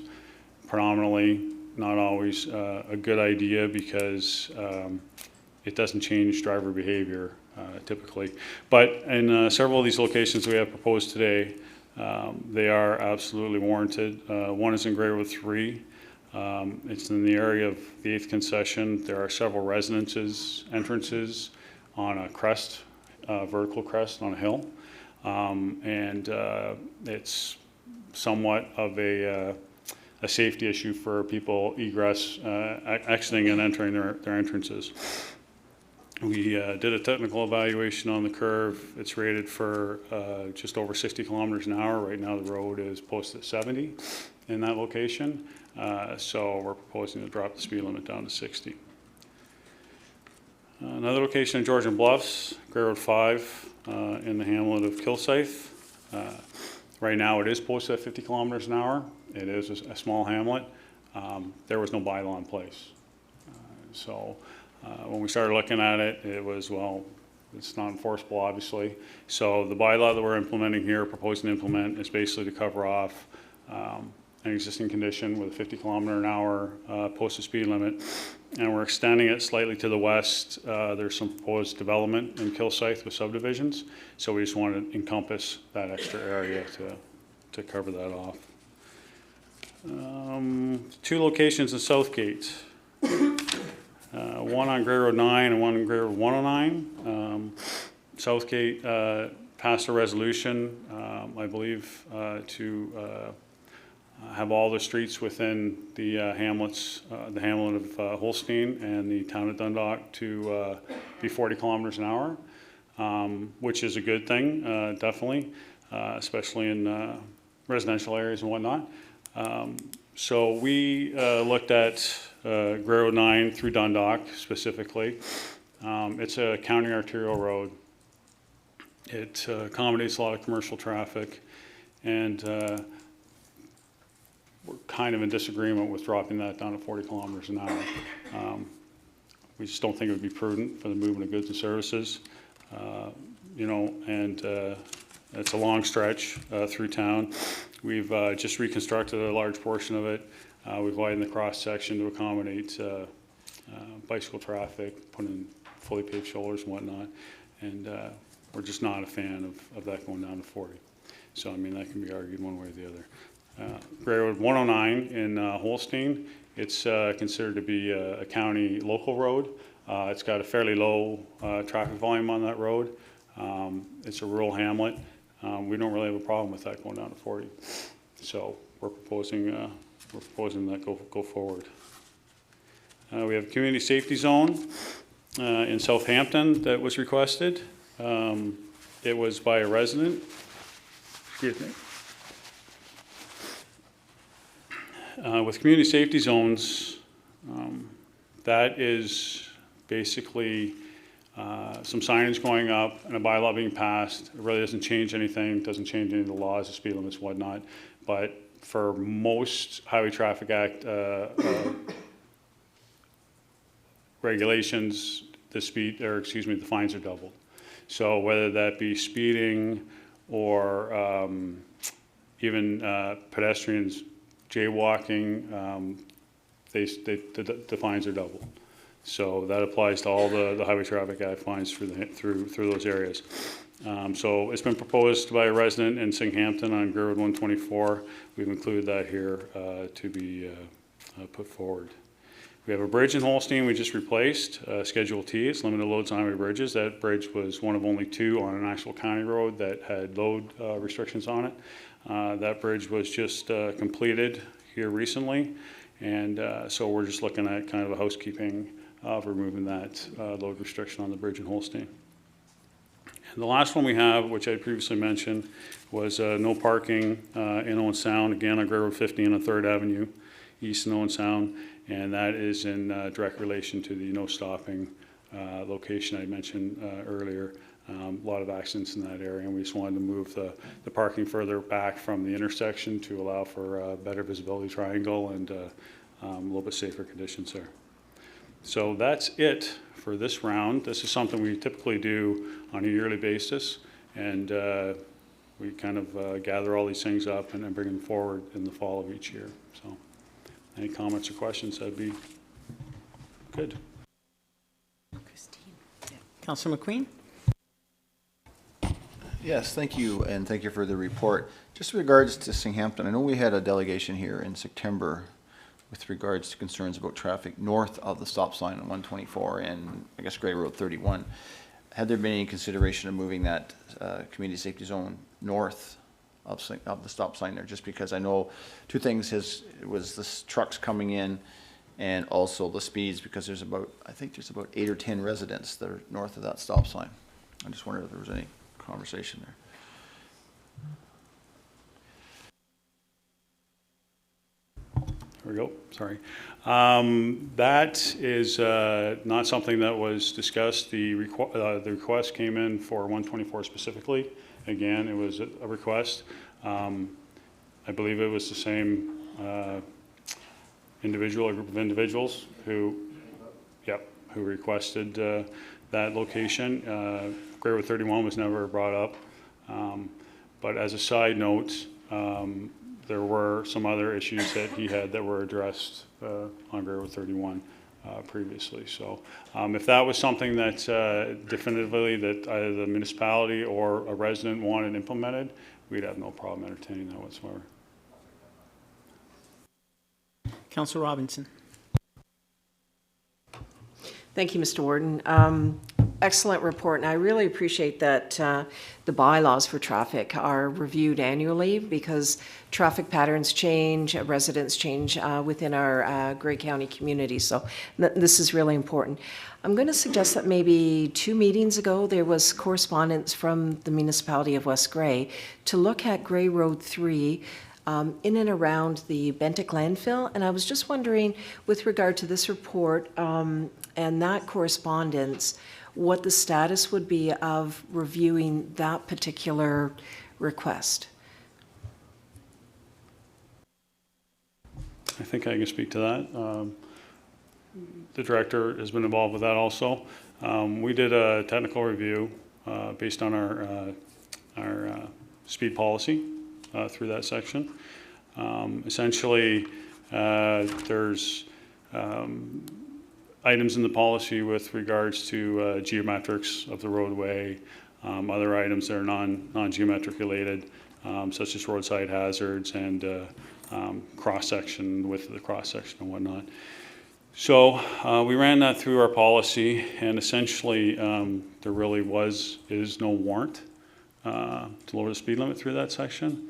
P: a good idea, because it doesn't change driver behavior typically. But in several of these locations we have proposed today, they are absolutely warranted. One is in Grey Road 3. It's in the area of the 8th concession. There are several residences, entrances on a crest, vertical crest on a hill, and it's somewhat of a a safety issue for people egress, exiting and entering their entrances. We did a technical evaluation on the curve. It's rated for just over 60 kilometers an hour. Right now the road is posted at 70 in that location. So we're proposing to drop the speed limit down to 60. Another location in Georgian Bluffs, Grey Road 5 in the hamlet of Kilsyth. Right now it is posted at 50 kilometers an hour. It is a small hamlet. There was no bylaw in place. When we started looking at it, it was, well, it's not enforceable, obviously. So the bylaw that we're implementing here, proposing to implement, is basically to cover off an existing condition with a 50 kilometer an hour posted speed limit. And we're extending it slightly to the west. There's some proposed development in Kilsyth with subdivisions. So we just want to encompass that extra area to cover that off. 2 locations in Southgate. One on Grey Road 9 and one on Grey Road 109. Southgate passed a resolution, I believe, to have all the streets within the hamlets, the hamlet of Holstein and the town of Dundalk to be 40 kilometers an hour, which is a good thing, definitely, especially in residential areas and whatnot. So we looked at Grey Road 9 through Dundalk specifically. It's a county arterial road. It accommodates a lot of commercial traffic, and we're kind of in disagreement with dropping that down to 40 kilometers an hour. We just don't think it would be prudent for the movement of goods and services, you know, and it's a long stretch through town. We've just reconstructed a large portion of it. We've widened the cross section to accommodate bicycle traffic, put in fully paved shoulders and whatnot, and we're just not a fan of that going down to 40. So I mean, that can be argued one way or the other. Grey Road 109 in Holstein, it's considered to be a county local road. It's got a fairly low traffic volume on that road. It's a rural hamlet. We don't really have a problem with that going down to 40. So we're proposing that go forward. We have a community safety zone in Southampton that was requested. It was by a resident. Excuse me. With community safety zones, that is basically some signage going up and a bylaw being passed. It really doesn't change anything, doesn't change any of the laws, the speed limits, whatnot. But for most Highway Traffic Act regulations, the fines are doubled. So whether that be speeding or even pedestrians jaywalking, the fines are doubled. So that applies to all the Highway Traffic Act fines through those areas. So it's been proposed by a resident in Singhampton on Grey Road 124. We've included that here to be put forward. We have a bridge in Holstein we just replaced, Schedule T. It's limited loads on highway bridges. That bridge was one of only 2 on an actual county road that had load restrictions on it. That bridge was just completed here recently, and so we're just looking at kind of a housekeeping of removing that load restriction on the bridge in Holstein. And the last one we have, which I previously mentioned, was no parking in Owen Sound, again on Grey Road 50 on 3rd Avenue, east in Owen Sound, and that is in direct relation to the no stopping location I mentioned earlier. A lot of accidents in that area, and we just wanted to move the parking further back from the intersection to allow for a better visibility triangle and a little bit safer conditions there. So that's it for this round. This is something we typically do on a yearly basis, and we kind of gather all these things up and then bring them forward in the fall of each year. So any comments or questions, that'd be good.
A: Councillor McQueen?
K: Yes, thank you, and thank you for the report. Just with regards to Singhampton, I know we had a delegation here in September with regards to concerns about traffic north of the stop sign on 124 and I guess Grey Road 31. Had there been any consideration of moving that community safety zone north of the stop sign there, just because I know two things, it was the trucks coming in and also the speeds, because there's about, I think there's about 8 or 10 residents that are north of that stop sign. I just wondered if there was any conversation there.
P: There we go, sorry. That is not something that was discussed. The request came in for 124 specifically. Again, it was a request. I believe it was the same individual, a group of individuals who requested that location. Grey Road 31 was never brought up. But as a side note, there were some other issues that he had that were addressed on Grey Road 31 previously. So if that was something that definitively that either the municipality or a resident wanted implemented, we'd have no problem entertaining that whatsoever.
A: Councillor Robinson.
I: Thank you, Mr. Warden. Excellent report, and I really appreciate that the bylaws for traffic are reviewed annually, because traffic patterns change, residents change within our Grey County community, so this is really important. I'm going to suggest that maybe 2 meetings ago there was correspondence from the municipality of West Grey to look at Grey Road 3 in and around the Bentic landfill, and I was just wondering, with regard to this report and that correspondence, what the status would be of reviewing that particular request.
P: I think I can speak to that. The director has been involved with that also. We did a technical review based on our speed policy through that section. Essentially, there's items in the policy with regards to geometrics of the roadway, other items that are non-geometric related, such as roadside hazards and cross-section, width of the cross-section and whatnot. So we ran that through our policy, and essentially there really is no warrant to lower the speed limit through that section.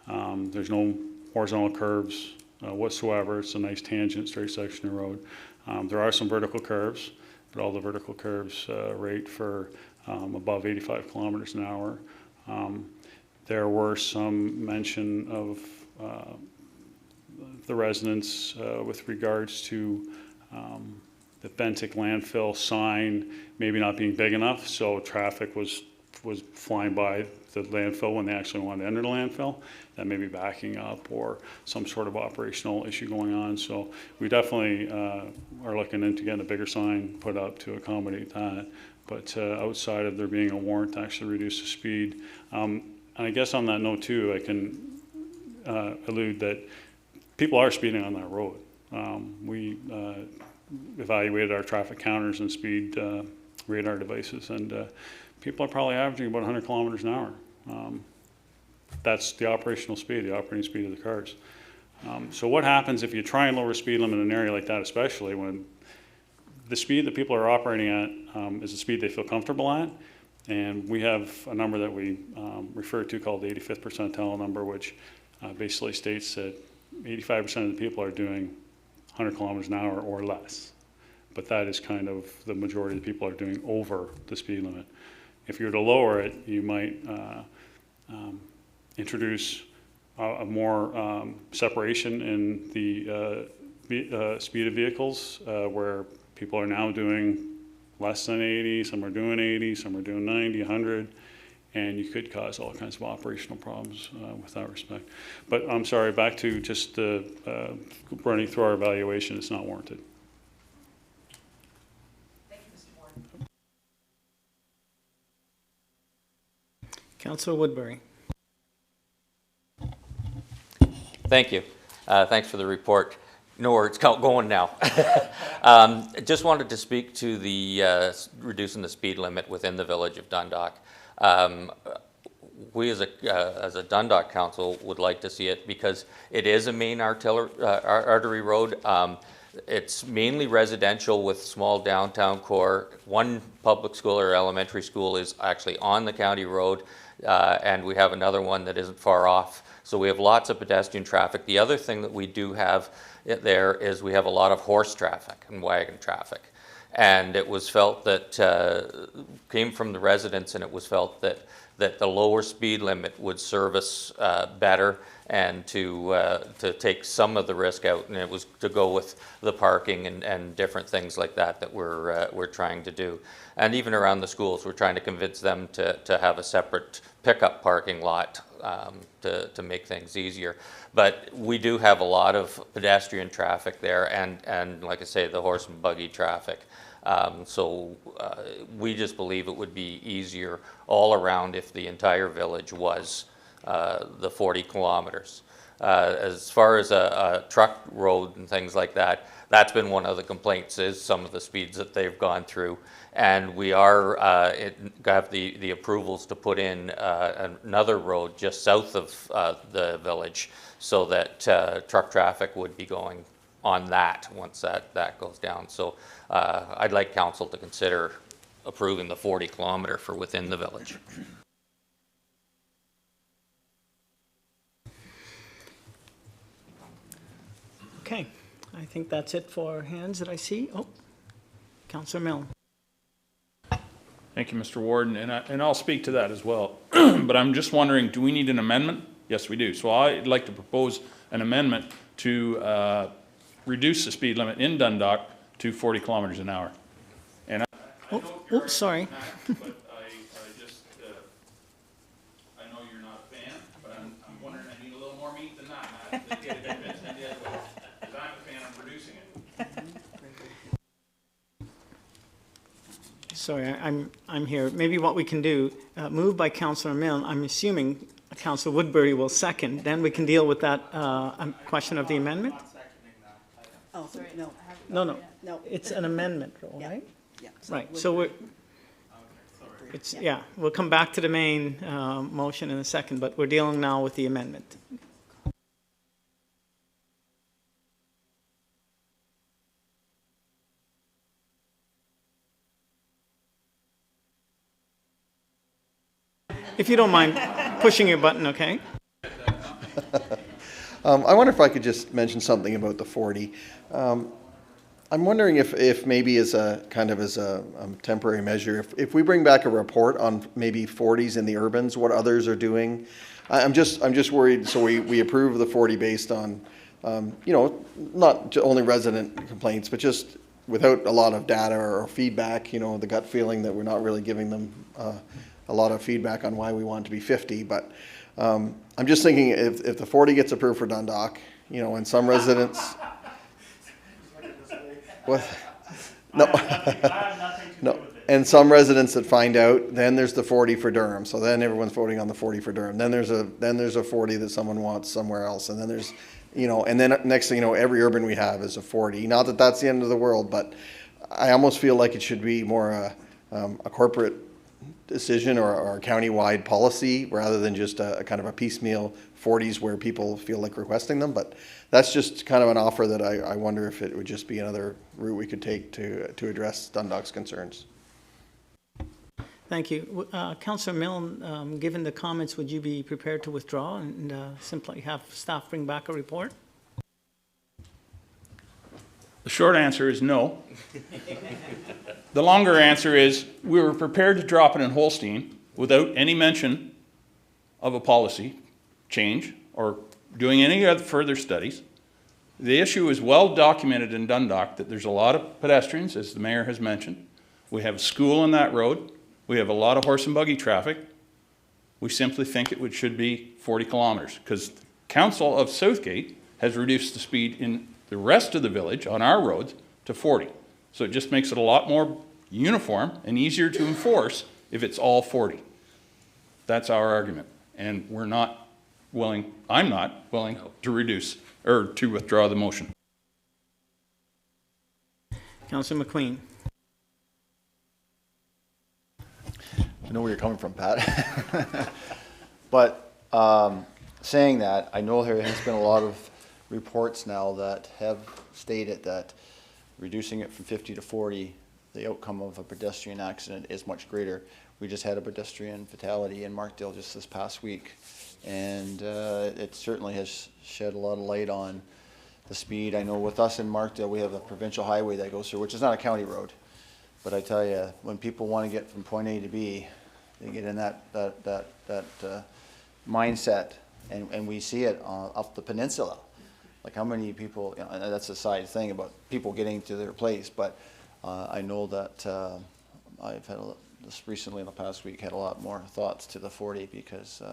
P: There's no horizontal curves whatsoever. It's a nice tangent, straight section of road. There are some vertical curves, but all the vertical curves rate for above 85 kilometers an hour. There were some mention of the residents with regards to the Bentic landfill sign maybe not being big enough, so traffic was flying by the landfill when they actually wanted to enter the landfill. That may be backing up or some sort of operational issue going on. So we definitely are looking into getting a bigger sign put up to accommodate that. But outside of there being a warrant to actually reduce the speed, and I guess on that note too, I can allude that people are speeding on that road. We evaluated our traffic counters and speed radar devices, and people are probably averaging about 100 kilometers an hour. That's the operational speed, the operating speed of the cars. So what happens if you try and lower speed limit in an area like that, especially when the speed that people are operating at is the speed they feel comfortable at? And we have a number that we refer to called the 85th percentile number, which basically states that 85% of the people are doing 100 kilometers an hour or less. But that is kind of the majority of the people are doing over the speed limit. If you were to lower it, you might introduce a more separation in the speed of vehicles, where people are now doing less than 80, some are doing 80, some are doing 90, 100, and you could cause all kinds of operational problems with that respect. But I'm sorry, back to just running through our evaluation, it's not warranted.
A: Councillor Woodbury.
Q: Thank you. Thanks for the report. No words, going now. Just wanted to speak to the reducing the speed limit within the village of Dundalk. We as a Dundalk council would like to see it because it is a main artery road. It's mainly residential with small downtown core. One public school or elementary school is actually on the county road. and we have another one that isn't far off. So we have lots of pedestrian traffic. The other thing that we do have there is we have a lot of horse traffic and wagon traffic. And it was felt that, came from the residents, and it was felt that the lower speed limit would serve us better and to take some of the risk out, and it was to go with the parking and different things like that we're trying to do. And even around the schools, we're trying to convince them to have a separate pickup parking lot to make things easier. But we do have a lot of pedestrian traffic there, and like I say, the horse and buggy traffic. So we just believe it would be easier all around if the entire village was the 40 kilometers. As far as a truck road and things like that, that's been one of the complaints, is some of the speeds that they've gone through. And we are have the approvals to put in another road just south of the village, so that truck traffic would be going on that once that goes down. So I'd like council to consider approving the 40 kilometer for within the village.
A: Okay, I think that's it for hands that I see. Oh, Councillor Milne.
G: Thank you, Mr. Warden, and I'll speak to that as well. But I'm just wondering, do we need an amendment? Yes, we do. So I'd like to propose an amendment to reduce the speed limit in Dundalk to 40 kilometers an hour. And
A: Oops, sorry.
G: but I know you're not a fan, but I'm wondering, I need a little more meat than that. To get it convinced in the other way. Because I'm a fan of reducing it.
A: Sorry, I'm here. Maybe what we can do, moved by Councillor Milne, I'm assuming Councillor Woodbury will second, then we can deal with that question of the amendment?
R: Oh, sorry, no.
A: No,
R: No.
A: it's an amendment, right?
R: Yeah.
A: Right, so we'll come back to the main motion in a second, but we're dealing now with the amendment. If you don't mind pushing your button, okay?
K: I wonder if I could just mention something about the 40. I'm wondering if maybe as a kind of as a temporary measure, if we bring back a report on maybe 40s in the urbans, what others are doing. I'm just worried. So we approve the 40 based on, you know, not only resident complaints, but just without a lot of data or feedback. You know, the gut feeling that we're not really giving them a lot of feedback on why we want it to be 50. But I'm just thinking if the 40 gets approved for Dundalk, you know, and some residents. What? No. No. And some residents that find out, then there's the 40 for Durham. So then everyone's voting on the 40 for Durham. Then there's a 40 that someone wants somewhere else. And then there's, you know, and then next thing you know, every urban we have is a 40. Not that that's the end of the world, but I almost feel like it should be more a corporate decision or a county-wide policy rather than just a kind of a piecemeal 40s where people feel like requesting them. But that's just kind of an offer that I wonder if it would just be another route we could take to address Dundalk's concerns.
A: Thank you. Councillor Milne, given the comments, would you be prepared to withdraw and simply have staff bring back a report?
G: The short answer is no. The longer answer is we were prepared to drop it in Holstein without any mention of a policy change or doing any other further studies. The issue is well documented in Dundalk that there's a lot of pedestrians, as the mayor has mentioned. We have a school on that road. We have a lot of horse and buggy traffic. We simply think it should be 40 kilometers because the Council of Southgate has reduced the speed in the rest of the village on our roads to 40. So it just makes it a lot more uniform and easier to enforce if it's all 40. That's our argument. And I'm not willing to reduce or to withdraw the motion.
A: Councillor McQueen.
K: I know where you're coming from, Pat. But saying that, I know there has been a lot of reports now that have stated that reducing it from 50 to 40, the outcome of a pedestrian accident is much greater. we just had a pedestrian fatality in Markdale just this past week. And it certainly has shed a lot of light on the speed. I know with us in Markdale, we have a provincial highway that goes through, which is not a county road. But I tell you, when people want to get from point A to B, they get in that mindset, and we see it up the peninsula. Like how many people, you know, and that's a side thing about people getting to their place, but I know that I've had just recently in the past week had a lot more thoughts to the 40 because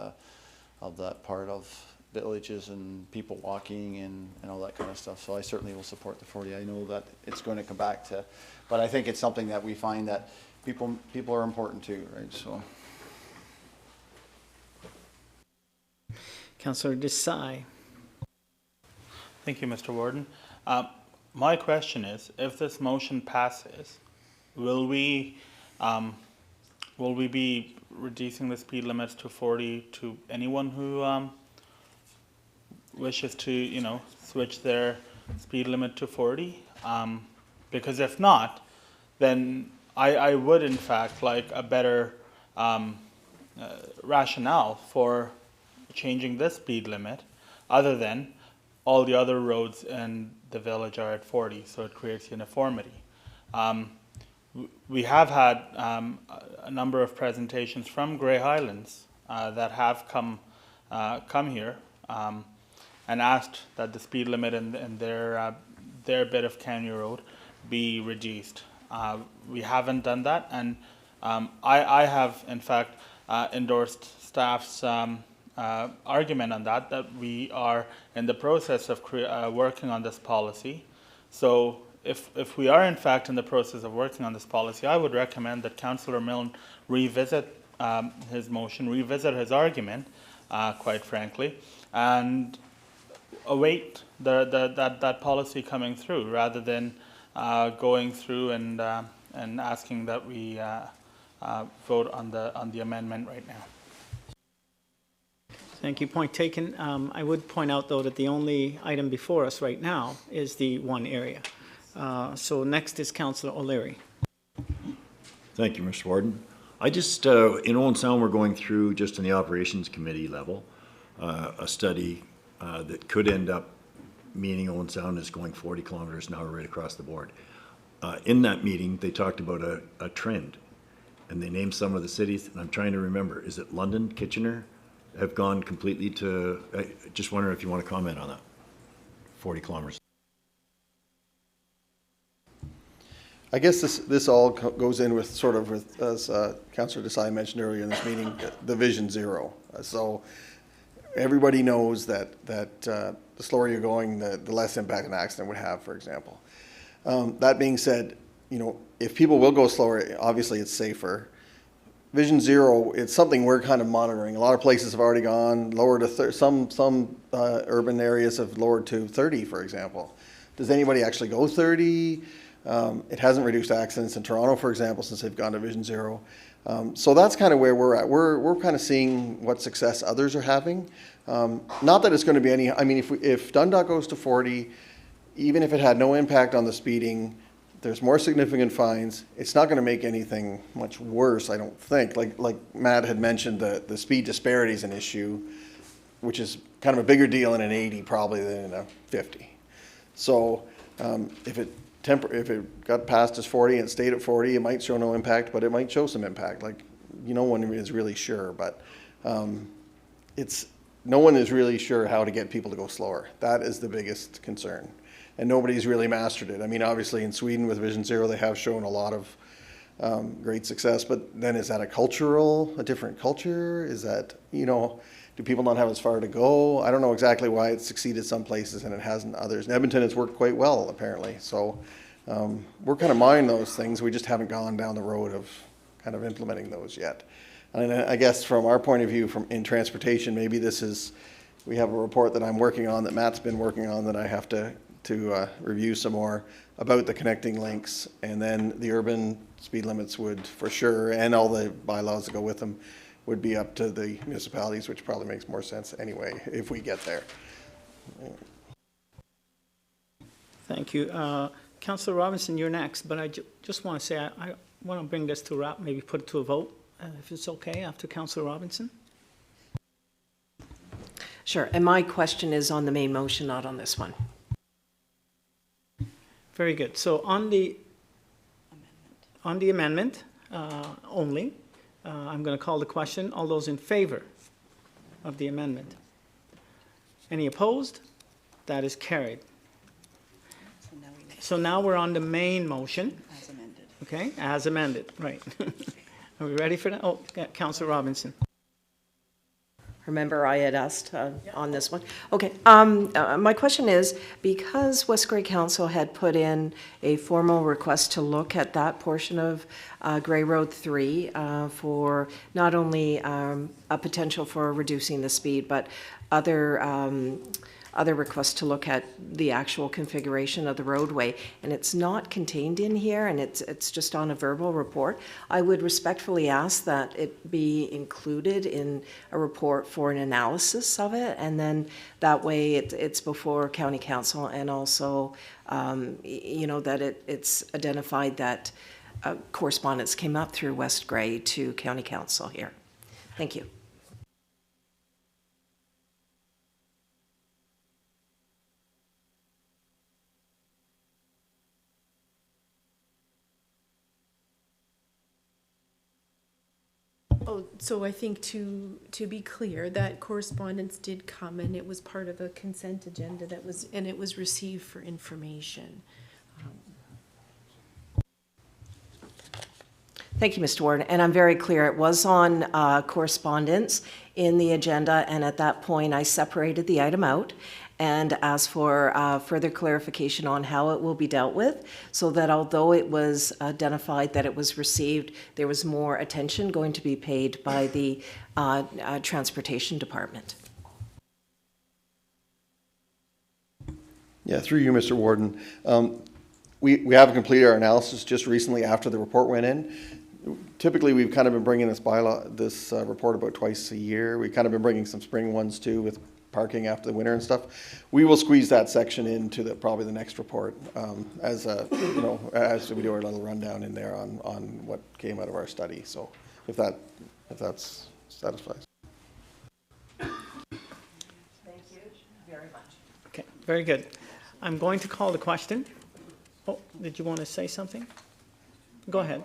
K: of that part of villages and people walking and all that kind of stuff. So I certainly will support the 40. I know that it's going to come back to, but I think it's something that we find that people are important too, right? So.
A: Councillor Desai.
F: Thank you, Mr. Warden. My question is, if this motion passes, will we be reducing the speed limits to 40 to anyone who wishes to, you know, switch their speed limit to 40? Because if not, then I would in fact like a better rationale for changing this speed limit, other than all the other roads in the village are at 40, so it creates uniformity. We have had a number of presentations from Grey Highlands that have come here and asked that the speed limit in their bit of Canyon Road be reduced. We haven't done that, and I have in fact endorsed staff's argument on that we are in the process of working on this policy. So if we are in fact in the process of working on this policy, I would recommend that Councillor Milne revisit his motion, revisit his argument, quite frankly, and await that policy coming through, rather than going through and asking that we vote on the amendment right now.
A: Thank you. Point taken. I would point out, though, that the only item before us right now is the one area. So next is Councillor O'Leary.
S: Thank you, Mr. Warden. I just, in Owen Sound, we're going through, just in the operations committee level, a study that could end up meaning Owen Sound is going 40 kilometers an hour right across the board. In that meeting, they talked about a trend, and they named some of the cities, and I'm trying to remember, is it London, Kitchener, have gone completely to, just wondering if you want to comment on that, 40 kilometers.
T: I guess this all goes in with sort of, as Councillor Desai mentioned earlier in this meeting, the Vision Zero. So everybody knows that the slower you're going, the less impact an accident would have, for example. That being said, you know, if people will go slower, obviously it's safer. Vision Zero, it's something we're kind of monitoring. A lot of places have already gone lower to some urban areas have lowered to 30, for example. Does anybody actually go 30? It hasn't reduced accidents in Toronto, for example, since they've gone to Vision Zero. So that's kind of where we're at. We're kind of seeing what success others are having. Not that it's going to be any, I mean, if Dundalk goes to 40, even if it had no impact on the speeding, there's more significant fines. It's not going to make anything much worse, I don't think. Like Matt had mentioned, the speed disparity is an issue, which is kind of a bigger deal in an 80 probably than in a 50. So if it got passed as 40 and stayed at 40, it might show no impact, but it might show some impact. Like, no one is really sure, but no one is really sure how to get people to go slower. That is the biggest concern. And nobody's really mastered it. I mean, obviously in Sweden with Vision Zero, they have shown a lot of great success, but then is that a different culture? Is that, you know, do people not have as far to go? I don't know exactly why it's succeeded some places and it hasn't others. In Edmonton, it's worked quite well, apparently. So we're kind of minding those things. We just haven't gone down the road of kind of implementing those yet. And I guess from our point of view, in transportation, maybe we have a report that I'm working on, that Matt's been working on, that I have to review some more about the connecting links, and then the urban speed limits would for sure, and all the bylaws that go with them, would be up to the municipalities, which probably makes more sense anyway if we get there.
A: Thank you. Councillor Robinson, you're next, but I just want to say I want to bring this to a wrap, maybe put it to a vote. if it's okay, after Councillor Robinson.
I: Sure, and my question is on the main motion, not on this one.
A: Very good. So on the amendment only, I'm going to call the question. All those in favor of the amendment? Any opposed? That is carried. So now we're on the main motion.
R: As amended.
A: Okay, as amended, right. Are we ready for that? Oh, yeah, Councillor Robinson.
I: Remember, I had asked on this one. Okay, my question is, because West Grey Council had put in a formal request to look at that portion of Grey Road 3 for not only a potential for reducing the speed, but other requests to look at the actual configuration of the roadway, and it's not contained in here, and it's just on a verbal report. I would respectfully ask that it be included in a report for an analysis of it, and then that way it's before County Council, and also, you know, that it's identified that correspondence came up through West Grey to County Council here. Thank you.
O: Oh, so I think to be clear, that correspondence did come and it was part of a consent agenda and it was received for information.
I: Thank you, Mr. Warden. And I'm very clear, it was on correspondence in the agenda, and at that point, I separated the item out and asked for further clarification on how it will be dealt with, so that although it was identified that it was received, there was more attention going to be paid by the Transportation Department.
T: Yeah, through you, Mr. Warden. We have completed our analysis just recently after the report went in. Typically, we've kind of been bringing this report about twice a year. We've kind of been bringing some spring ones too, with parking after the winter and stuff. We will squeeze that section into probably the next report as we do our little rundown in there on what came out of our study. So if that's satisfies.
I: Thank you very much.
A: Okay, very good. I'm going to call the question. Oh, did you want to say something? Go ahead.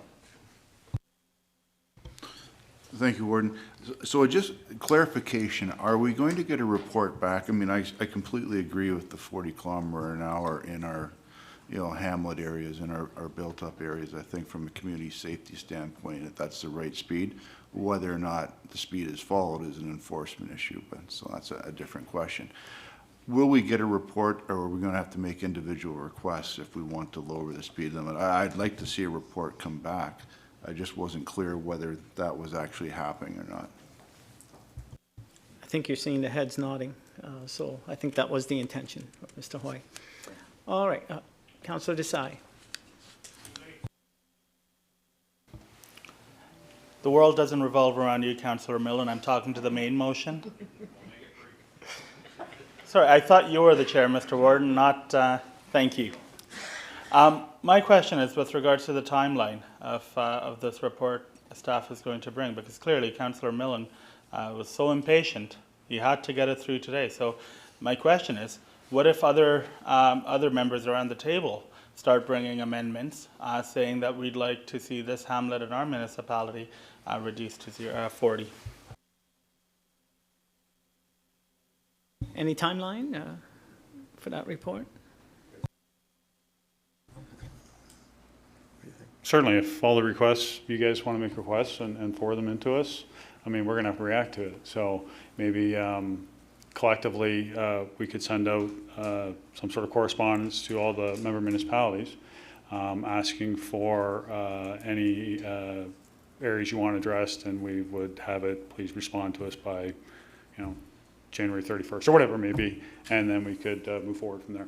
L: Thank you, Warden. So just clarification, are we going to get a report back? I mean, I completely agree with the 40 kilometer an hour in our, hamlet areas, in our built-up areas. I think from a community safety standpoint, that's the right speed. Whether or not the speed is followed is an enforcement issue, but so that's a different question. Will we get a report, or are we going to have to make individual requests if we want to lower the speed limit? I'd like to see a report come back. I just wasn't clear whether that was actually happening or not.
A: I think you're seeing the heads nodding, so I think that was the intention, Mr. Hoy. All right, Councillor Desai.
F: The world doesn't revolve around you, Councillor Millen. I'm talking to the main motion. Sorry, I thought you were the chair, Mr. Warden, not, thank you. My question is with regards to the timeline of this report staff is going to bring, because clearly Councillor Millen was so impatient, he had to get it through today. So my question is, what if other members around the table start bringing amendments saying that we'd like to see this hamlet in our municipality reduced to 40? Any timeline for that report?
P: Certainly, if all the requests, you guys want to make requests and forward them into us, I mean, we're going to have to react to it. So maybe collectively, we could send out some sort of correspondence to all the member municipalities asking for any areas you want addressed, and we would have it, please respond to us by, January 31st or whatever it may be, and then we could move forward from there.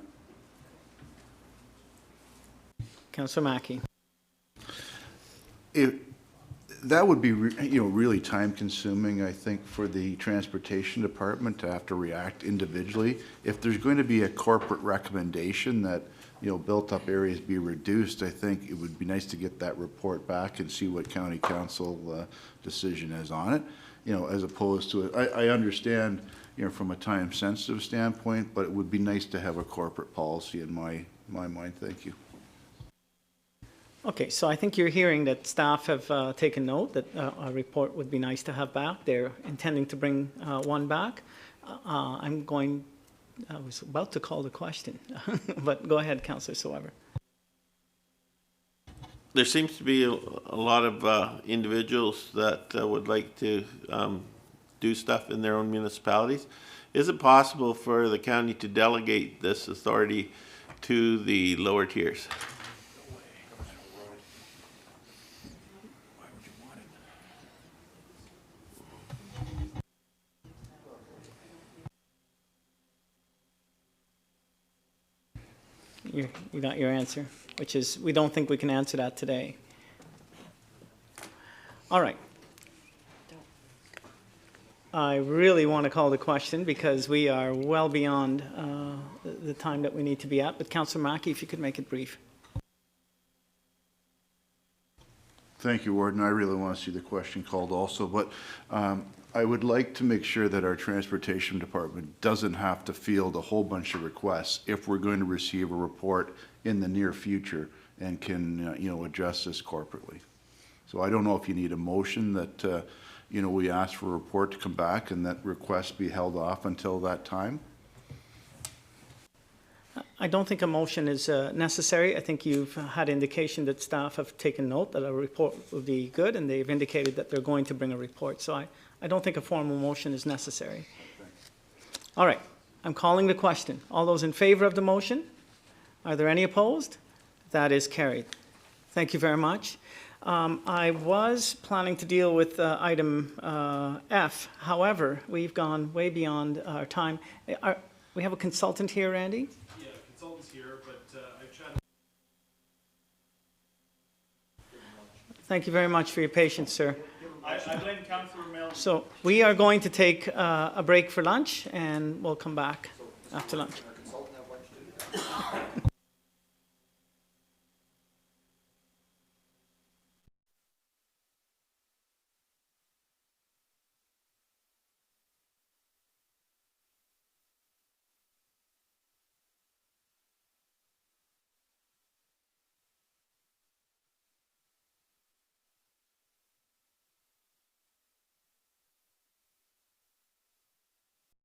A: Councillor Mackey.
L: that would be, really time-consuming, I think, for the transportation department to have to react individually. If there's going to be a corporate recommendation that, built-up areas be reduced, I think it would be nice to get that report back and see what county council decision is on it, as opposed to, I understand, from a time-sensitive standpoint, but it would be nice to have a corporate policy in my mind. Thank you.
A: Okay, so I think you're hearing that staff have taken note that a report would be nice to have back. They're intending to bring one back. I was about to call the question, but go ahead, Councillor Soever.
H: There seems to be a lot of individuals that would like to do stuff in their own municipalities. Is it possible for the county to delegate this authority to the lower tiers?
A: You got your answer, which is we don't think we can answer that today. All right. I really want to call the question because we are well beyond the time that we need to be at. But Councillor Mackey, if you could make it brief.
L: Thank you, Warden. I really want to see the question called also, but I would like to make sure that our transportation department doesn't have to field a whole bunch of requests if we're going to receive a report in the near future and can, address this corporately. So I don't know if you need a motion that, we ask for a report to come back and that request be held off until that time.
A: I don't think a motion is necessary. I think you've had indication that staff have taken note that a report would be good, and they've indicated that they're going to bring a report. So I don't think a formal motion is necessary. All right, I'm calling the question. All those in favor of the motion? Are there any opposed? That is carried. Thank you very much. I was planning to deal with item F. However, we've gone way beyond our time. We have a consultant here, Randy?
M: Yeah, consultant's here, but I've chatted.
A: Thank you very much for your patience, sir.
F: I blame Councillor Mills.
A: So we are going to take a break for lunch, and we'll come back after lunch.